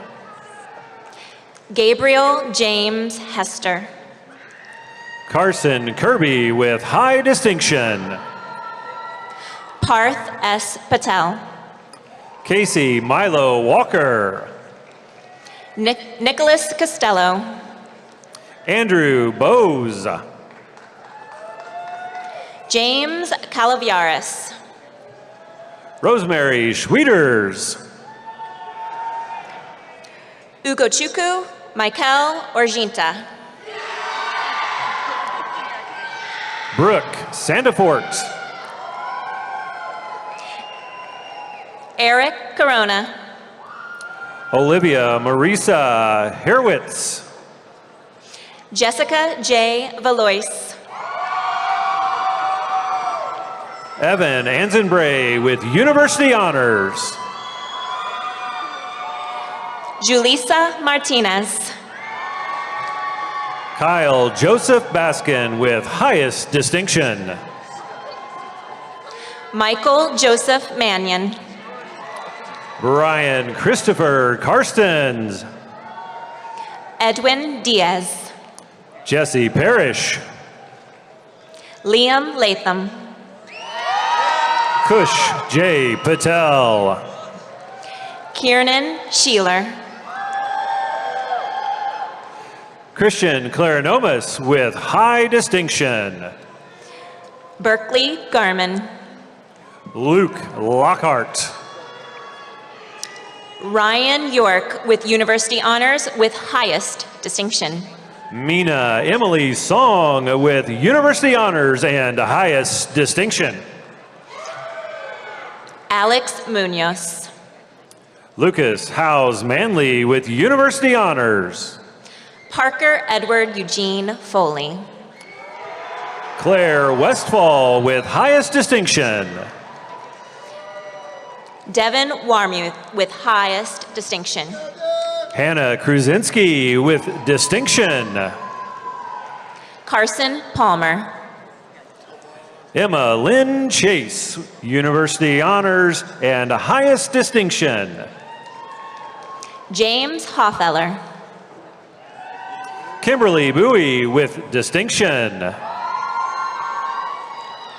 Gabriel James Hester. Carson Kirby with high distinction. Parth S. Patel. Casey Milo Walker. Nicholas Costello. Andrew Bose. James Calaviaris. Rosemary Schwieters. Ugochukwu Michael Orginta. Brooke Sandifort. Eric Corona. Olivia Marisa Herwitz. Jessica J. Valois. Evan Anzenbray with University Honors. Julissa Martinez. Kyle Joseph Baskin with highest distinction. Michael Joseph Mannion. Brian Christopher Karstens. Edwin Diaz. Jesse Parrish. Liam Latham. Kush J. Patel. Kiernan Sheeler. Christian Claranomus with high distinction. Berkeley Garman. Luke Lockhart. Ryan York with University Honors with highest distinction. Mina Emily Song with University Honors and highest distinction. Alex Munoz. Lucas Howes Manley with University Honors. Parker Edward Eugene Foley. Claire Westfall with highest distinction. Devin Warmuth with highest distinction. Hannah Kruzinski with distinction. Carson Palmer. Emma Lynn Chase, University Honors and highest distinction. James Hoffeller. Kimberly Bowie with distinction.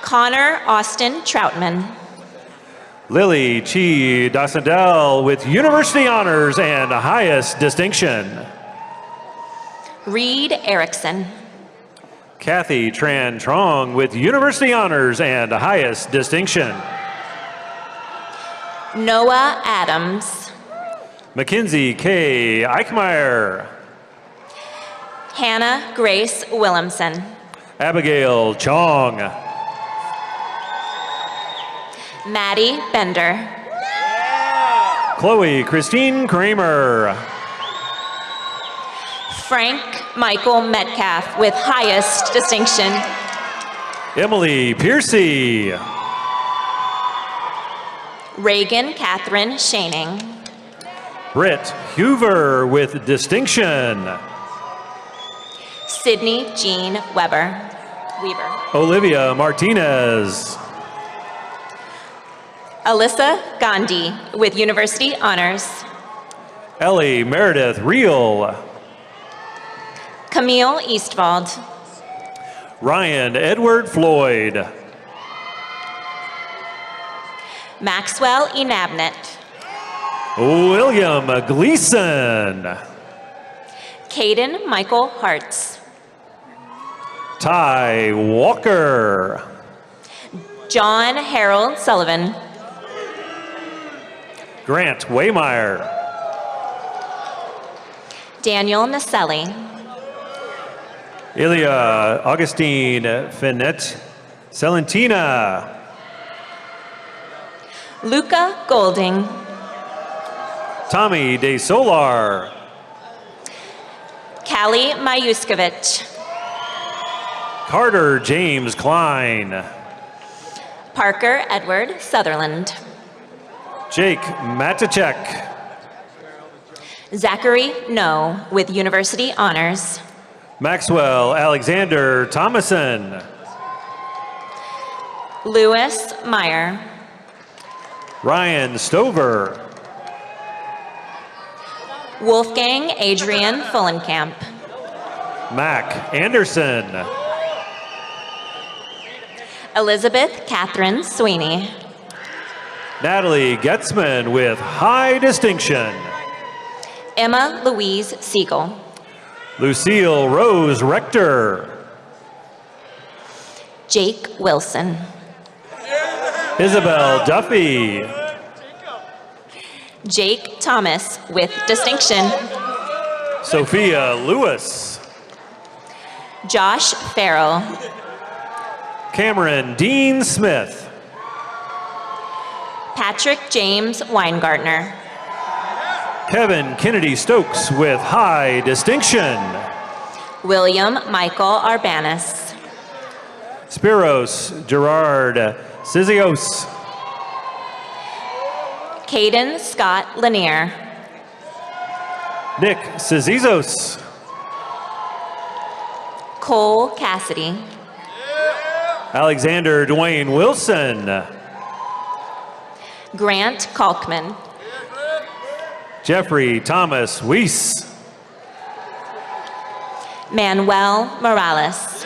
Connor Austin Troutman. Lily Chi Dasendel with university honors and highest distinction. Reed Erickson. Kathy Tran Trong with university honors and highest distinction. Noah Adams. Mackenzie K. Eichmeyer. Hannah Grace Williamson. Abigail Chong. Maddie Bender. Chloe Christine Kramer. Frank Michael Metcalf with highest distinction. Emily Piercy. Reagan Catherine Shaning. Britt Hoover with distinction. Sydney Jean Weber. Olivia Martinez. Alyssa Gandhi with university honors. Ellie Meredith Reel. Camille Eastwald. Ryan Edward Floyd. Maxwell Enabnet. William Gleason. Caden Michael Hartz. Ty Walker. John Harold Sullivan. Grant Waymeyer. Daniel Naselli. Ilya Augustine Finet Celentina. Luca Golding. Tommy De Solar. Callie Majuskovic. Carter James Klein. Parker Edward Sutherland. Jake Matichek. Zachary No with university honors. Maxwell Alexander Thomason. Lewis Meyer. Ryan Stover. Wolfgang Adrian Fullenkamp. Mac Anderson. Elizabeth Catherine Sweeney. Natalie Getzman with high distinction. Emma Louise Siegel. Lucille Rose Rector. Jake Wilson. Isabel Duffy. Jake Thomas with distinction. Sophia Lewis. Josh Farrell. Cameron Dean Smith. Patrick James Weingartner. Kevin Kennedy Stokes with high distinction. William Michael Arbanis. Spiros Gerard Sizios. Caden Scott Lanier. Nick Sizizos. Cole Cassidy. Alexander Dwayne Wilson. Grant Kalkman. Jeffrey Thomas Weiss. Manuel Morales.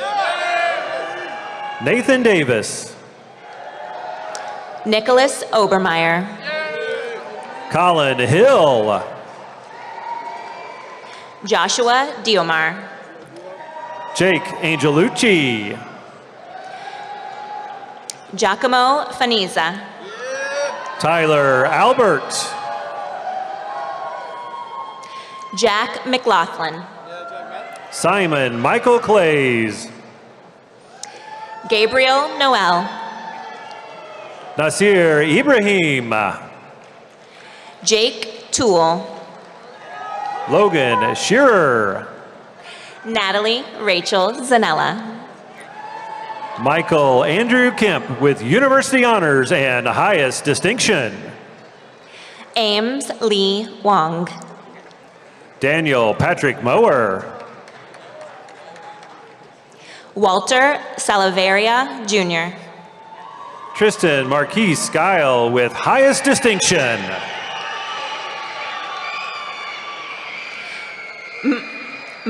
Nathan Davis. Nicholas Obermeyer. Colin Hill. Joshua Diomar. Jake Angelucci. Giacomo Faniza. Tyler Albert. Jack McLaughlin. Simon Michael Clays. Gabriel Noel. Nasir Ibrahim. Jake Toole. Logan Shearer. Natalie Rachel Zanella. Michael Andrew Kemp with university honors and highest distinction. Ames Lee Wong. Daniel Patrick Mower. Walter Salaveria Jr. Tristan Marquis Skyle with highest distinction.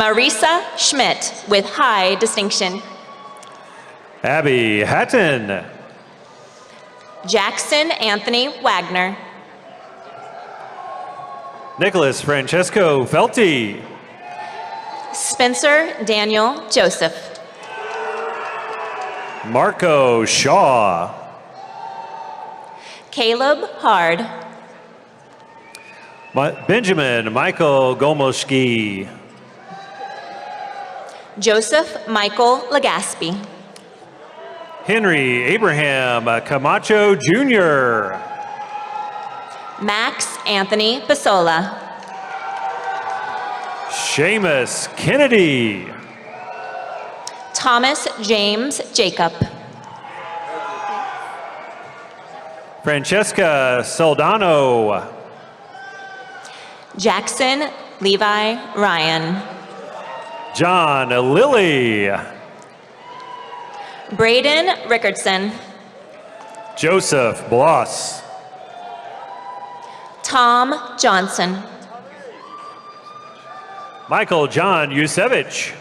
Marisa Schmidt with high distinction. Abby Hatton. Jackson Anthony Wagner. Nicholas Francesco Felty. Spencer Daniel Joseph. Marco Shaw. Caleb Hard. Benjamin Michael Gomoshki. Joseph Michael Legaspi. Henry Abraham Camacho Jr. Max Anthony Basola. Seamus Kennedy. Thomas James Jacob. Francesca Soldano. Jackson Levi Ryan. John Lilly. Braden Rickardson. Joseph Bloss. Tom Johnson. Michael John Yusevich.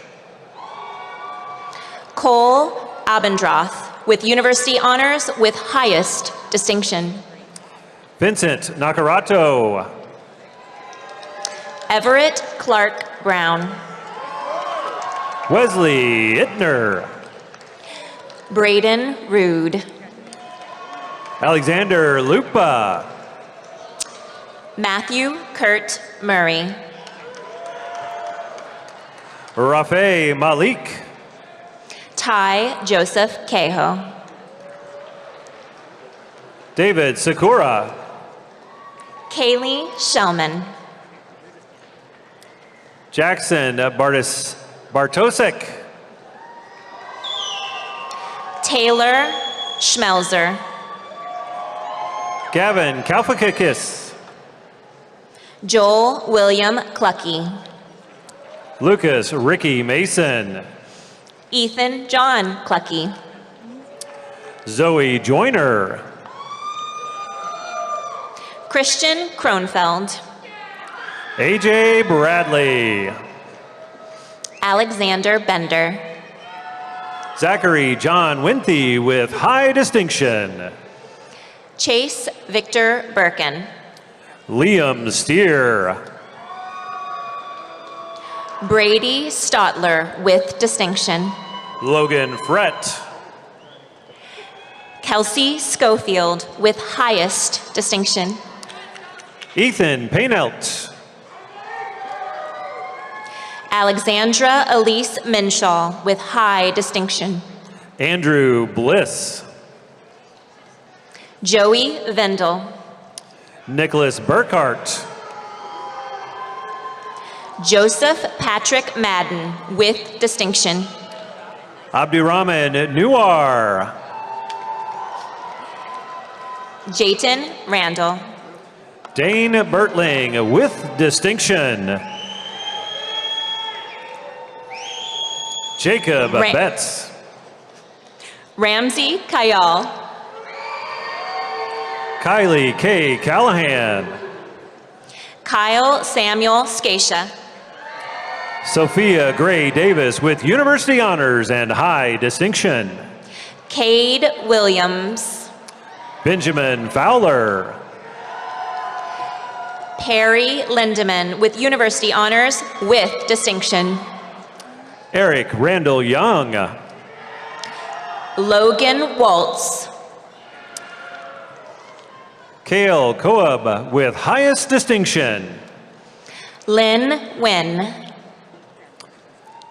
Cole Abendroth with University Honors with highest distinction. Vincent Nakarato. Everett Clark Brown. Wesley Ittner. Braden Rude. Alexander Lupa. Matthew Kurt Murray. Rafe Malik. Ty Joseph Cahill. David Sakura. Kaylee Shellman. Jackson Bartosek. Taylor Schmelzer. Gavin Kalfakakis. Joel William Clucky. Lucas Ricky Mason. Ethan John Clucky. Zoe Joyner. Christian Kronfeld. AJ Bradley. Alexander Bender. Zachary John Winthy with high distinction. Chase Victor Birkin. Liam Steer. Brady Stotler with distinction. Logan Frett. Kelsey Schofield with highest distinction. Ethan Painelt. Alexandra Elise Minshaw with high distinction. Andrew Bliss. Joey Vendel. Nicholas Burkhart. Joseph Patrick Madden with distinction. Abdurrahman Nuar. Jayton Randall. Dane Bertling with distinction. Jacob Betts. Ramsey Kayal. Kylie K. Callahan. Kyle Samuel Scatia. Sophia Gray Davis with University Honors and high distinction. Cade Williams. Benjamin Fowler. Perry Lindeman with University Honors with distinction. Eric Randall Young. Logan Waltz. Kale Coab with highest distinction. Lynn Wynn.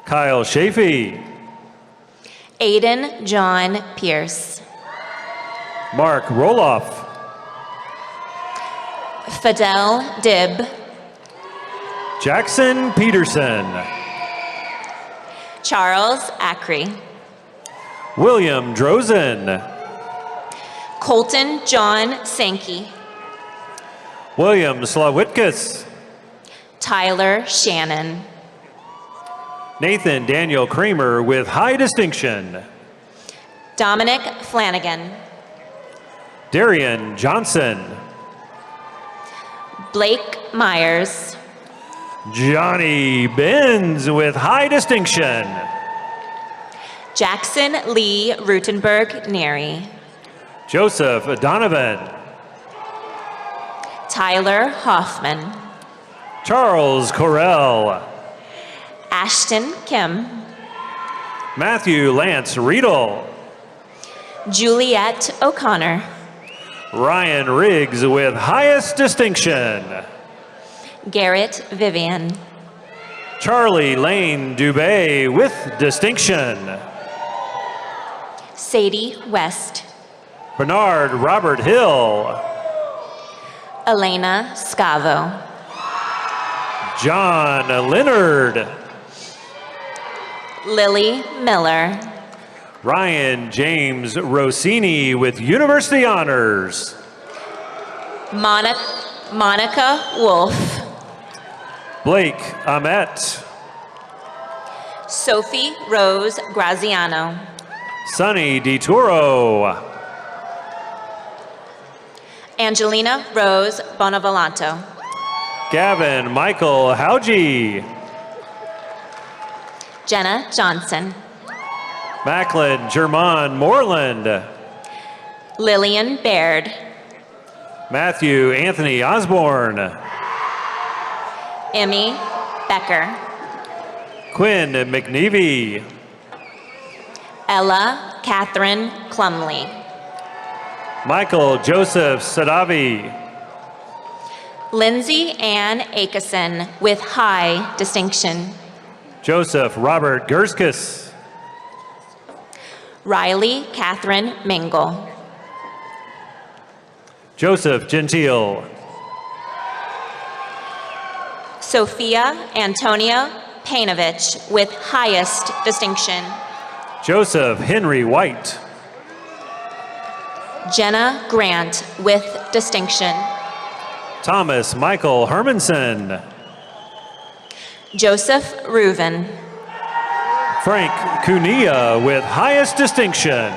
Kyle Chafee. Aiden John Pierce. Mark Roloff. Fidel Dibb. Jackson Peterson. Charles Acree. William Drozen. Colton John Sankey. William Slawitkus. Tyler Shannon. Nathan Daniel Kramer with high distinction. Dominic Flanagan. Darian Johnson. Blake Myers. Johnny Benz with high distinction. Jackson Lee Rutenberg-Neary. Joseph Donovan. Tyler Hoffman. Charles Correll. Ashton Kim. Matthew Lance Riedel. Juliet O'Connor. Ryan Riggs with highest distinction. Garrett Vivian. Charlie Lane Dubé with distinction. Sadie West. Bernard Robert Hill. Elena Scavo. John Leonard. Lily Miller. Ryan James Rossini with University Honors. Monica Wolf. Blake Amet. Sophie Rose Graziano. Sonny DiTuro. Angelina Rose Bonavolonto. Gavin Michael Hauji. Jenna Johnson. Macklin German Moreland. Lillian Baird. Matthew Anthony Osborne. Emmy Becker. Quinn McNevey. Ella Catherine Clumley. Michael Joseph Sadavi. Lindsay Ann Akeson with high distinction. Joseph Robert Gerskis. Riley Catherine Mingle. Joseph Gentile. Sophia Antonia Painovich with highest distinction. Joseph Henry White. Jenna Grant with distinction. Thomas Michael Hermanson. Joseph Reuven. Frank Cunilla with highest distinction.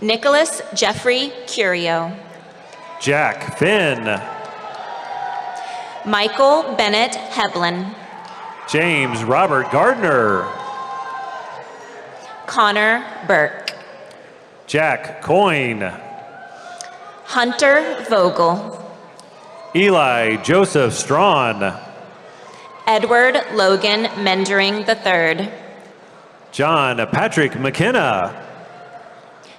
Nicholas Jeffrey Curio. Jack Finn. Michael Bennett Heblin. James Robert Gardner. Connor Burke. Jack Coyne. Hunter Vogel. Eli Joseph Strawn. Edward Logan Mendering III. John Patrick McKenna.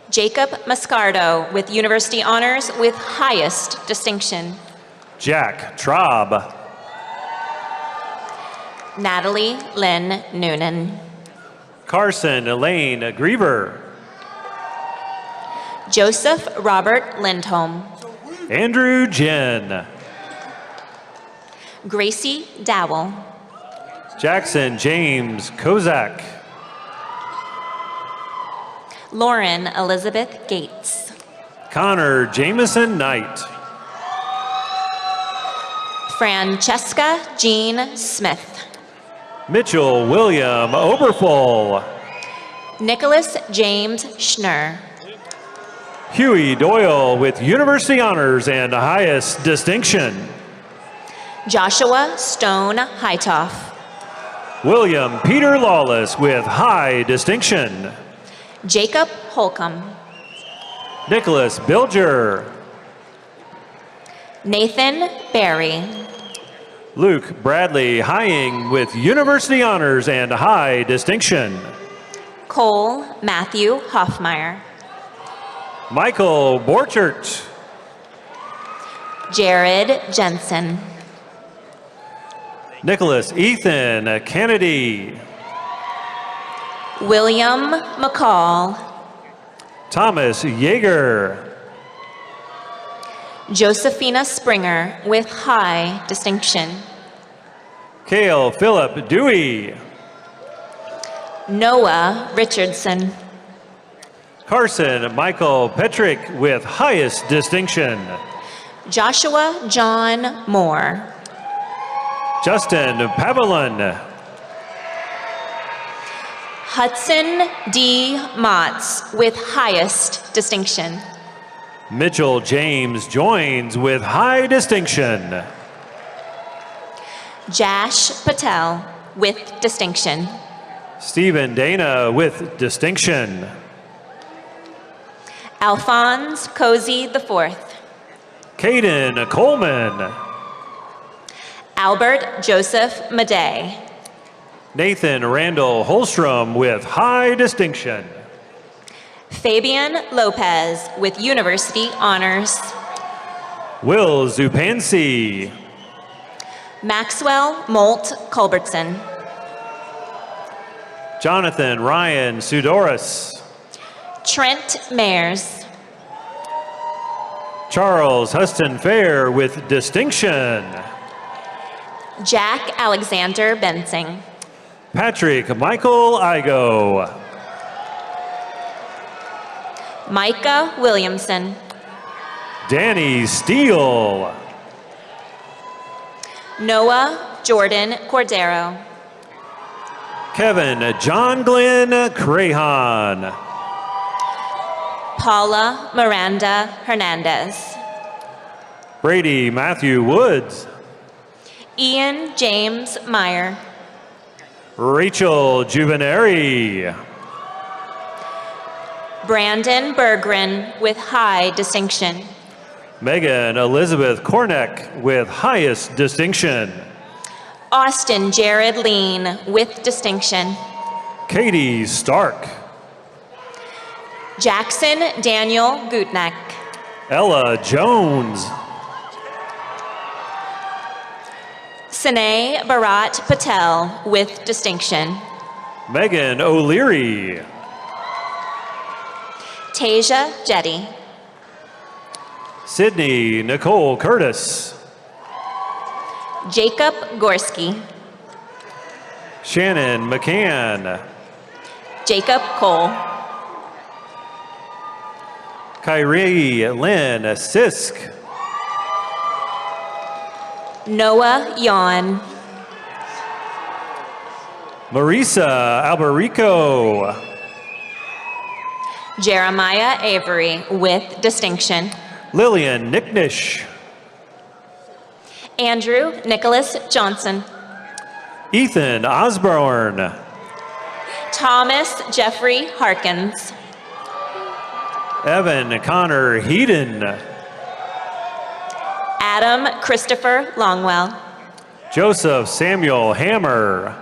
Jacob Mascardo with University Honors with highest distinction. Jack Traub. Natalie Lynn Noonan. Carson Elaine Griever. Joseph Robert Lindholm. Andrew Jen. Gracie Dowell. Jackson James Kozak. Lauren Elizabeth Gates. Connor Jameson Knight. Francesca Jean Smith. Mitchell William Oberful. Nicholas James Schnur. Huey Doyle with University Honors and highest distinction. Joshua Stone Hightoff. William Peter Lawless with high distinction. Jacob Holcomb. Nicholas Bilger. Nathan Barry. Luke Bradley Hying with University Honors and high distinction. Cole Matthew Hoffmeyer. Michael Borchert. Jared Jensen. Nicholas Ethan Kennedy. William McCall. Thomas Yeager. Josephina Springer with high distinction. Cale Philip Dewey. Noah Richardson. Carson Michael Petrick with highest distinction. Joshua John Moore. Justin Pavelin. Hudson D. Motts with highest distinction. Mitchell James Joins with high distinction. Jash Patel with distinction. Stephen Dana with distinction. Alphonse Cozy IV. Caden Coleman. Albert Joseph Madej. Nathan Randall Holstrom with high distinction. Fabian Lopez with university honors. Will Zupansi. Maxwell Molt Culbertson. Jonathan Ryan Sudoris. Trent Mayers. Charles Huston Fair with distinction. Jack Alexander Bensing. Patrick Michael Igo. Micah Williamson. Danny Steele. Noah Jordan Cordero. Kevin John Glenn Crahan. Paula Miranda Hernandez. Brady Matthew Woods. Ian James Meyer. Rachel Juveneri. Brandon Berggren with high distinction. Megan Elizabeth Kornick with highest distinction. Austin Jared Lean with distinction. Katie Stark. Jackson Daniel Gutneck. Ella Jones. Sine Bharat Patel with distinction. Megan O'Leary. Tasia Jetty. Sydney Nicole Curtis. Jacob Gorski. Shannon McCann. Jacob Cole. Kyrie Lynn Sisk. Noah Yawn. Marisa Alberico. Jeremiah Avery with distinction. Lillian Nicknish. Andrew Nicholas Johnson. Ethan Osborne. Thomas Jeffrey Harkins. Evan Connor Heaton. Adam Christopher Longwell. Joseph Samuel Hammer.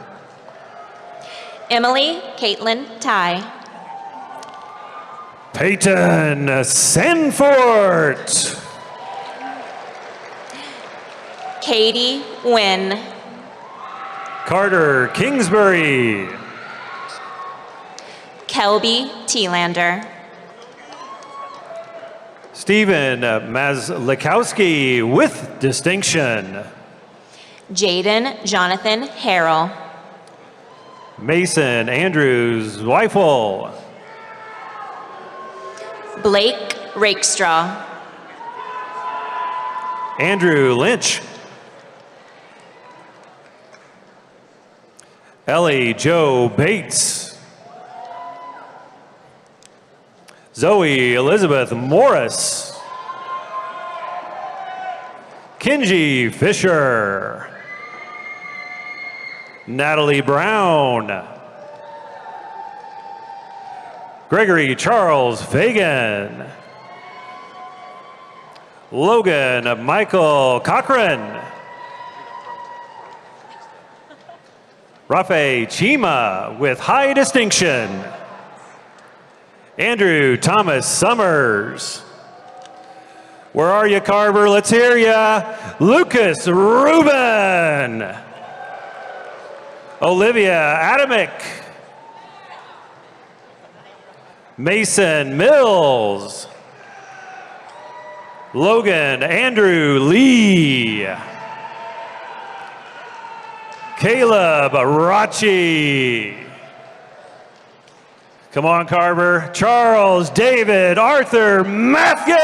Emily Caitlin Ty. Peyton Sanfort. Katie Wynn. Carter Kingsbury. Kelby Thielander. Stephen Mazlikowski with distinction. Jaden Jonathan Harrell. Mason Andrews Weifel. Blake Rakestraw. Andrew Lynch. Ellie Joe Bates. Zoe Elizabeth Morris. Kenji Fisher. Natalie Brown. Gregory Charles Fagan. Logan Michael Cochran. Rafe Chima with high distinction. Andrew Thomas Summers. Where are you, Carver? Let's hear ya. Lucas Rubin. Olivia Adamick. Mason Mills. Logan Andrew Lee. Caleb Rachi. Come on, Carver. Charles David Arthur Matthews.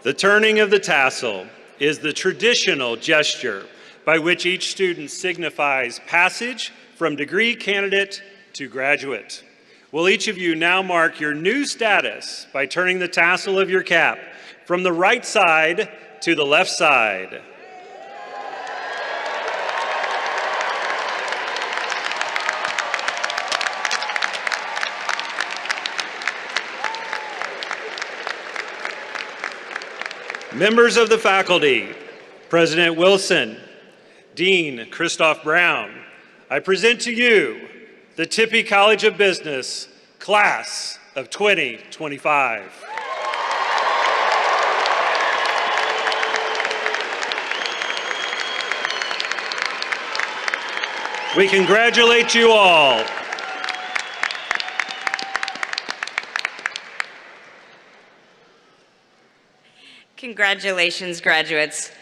The turning of the tassel is the traditional gesture by which each student signifies passage from degree candidate to graduate. Will each of you now mark your new status by turning the tassel of your cap from the right side to the left side? Members of the faculty, President Wilson, Dean Christoph Brown, I present to you the Tippie College of Business Class of 2025. We congratulate you all. Congratulations, graduates.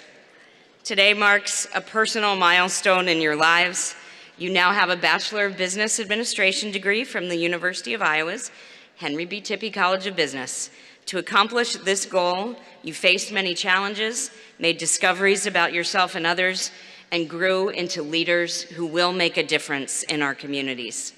Today marks a personal milestone in your lives. You now have a Bachelor of Business Administration degree from the University of Iowa's Henry B. Tippie College of Business. To accomplish this goal, you faced many challenges, made discoveries about yourself and others, and grew into leaders who will make a difference in our communities.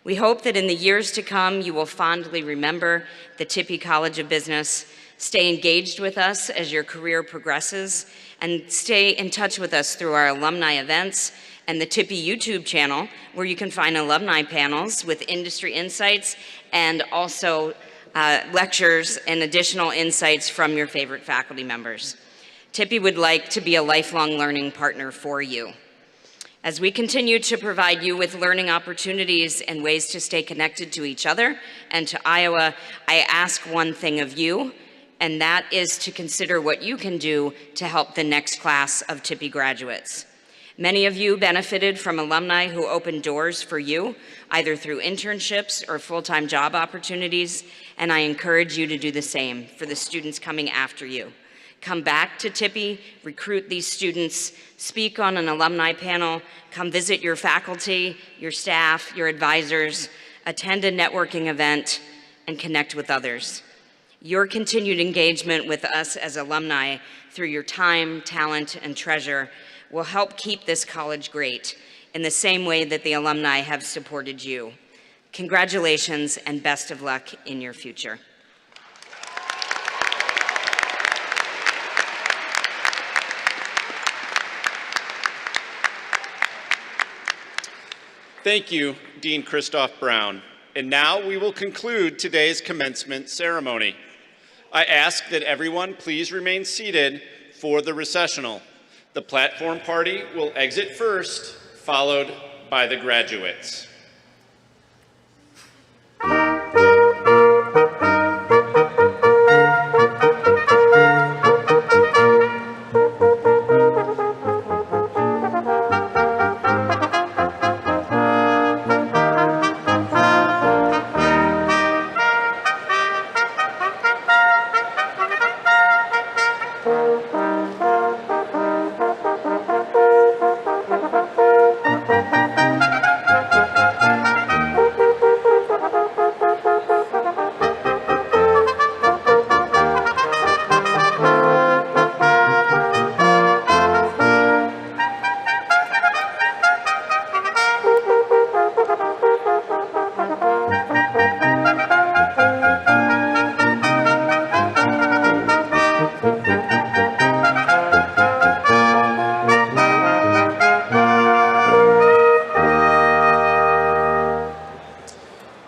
We hope that in the years to come, you will fondly remember the Tippie College of Business, stay engaged with us as your career progresses, and stay in touch with us through our alumni events and the Tippie YouTube channel, where you can find alumni panels with industry insights and also lectures and additional insights from your favorite faculty members. Tippie would like to be a lifelong learning partner for you. As we continue to provide you with learning opportunities and ways to stay connected to each other and to Iowa, I ask one thing of you, and that is to consider what you can do to help the next class of Tippie graduates. Many of you benefited from alumni who opened doors for you, either through internships or full-time job opportunities, and I encourage you to do the same for the students coming after you. Come back to Tippie, recruit these students, speak on an alumni panel, come visit your faculty, your staff, your advisors, attend a networking event, and connect with others. Your continued engagement with us as alumni through your time, talent, and treasure will help keep this college great in the same way that the alumni have supported you. Congratulations and best of luck in your future. Thank you, Dean Christoph Brown. And now we will conclude today's commencement ceremony. I ask that everyone please remain seated for the recessional. The platform party will exit first, followed by the graduates.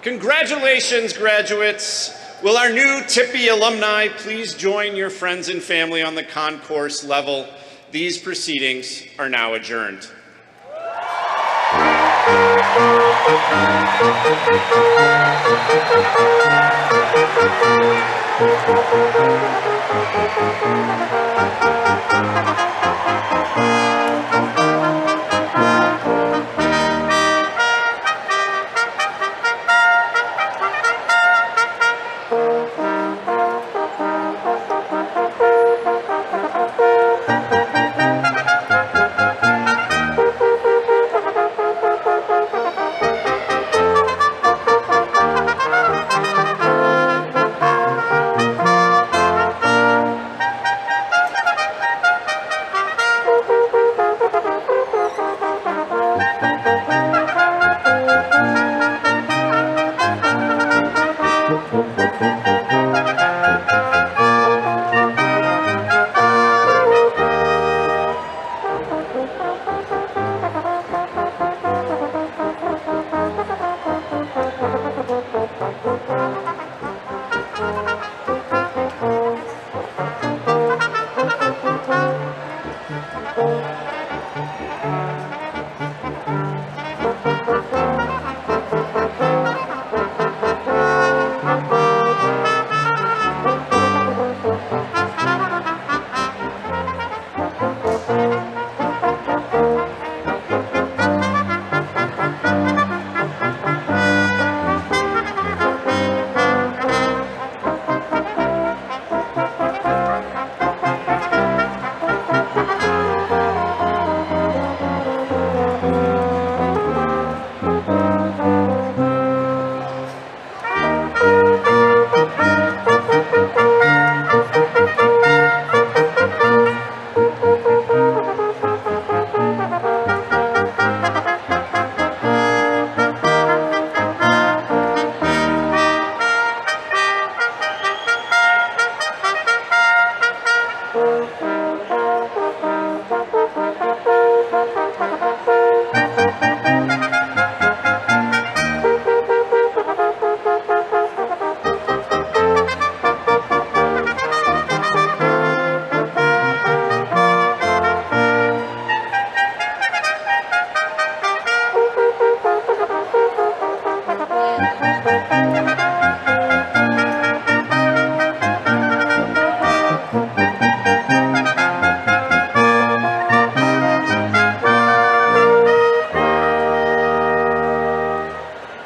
Congratulations, graduates. Will our new Tippie alumni please join your friends and family on the concourse level? These proceedings are now adjourned.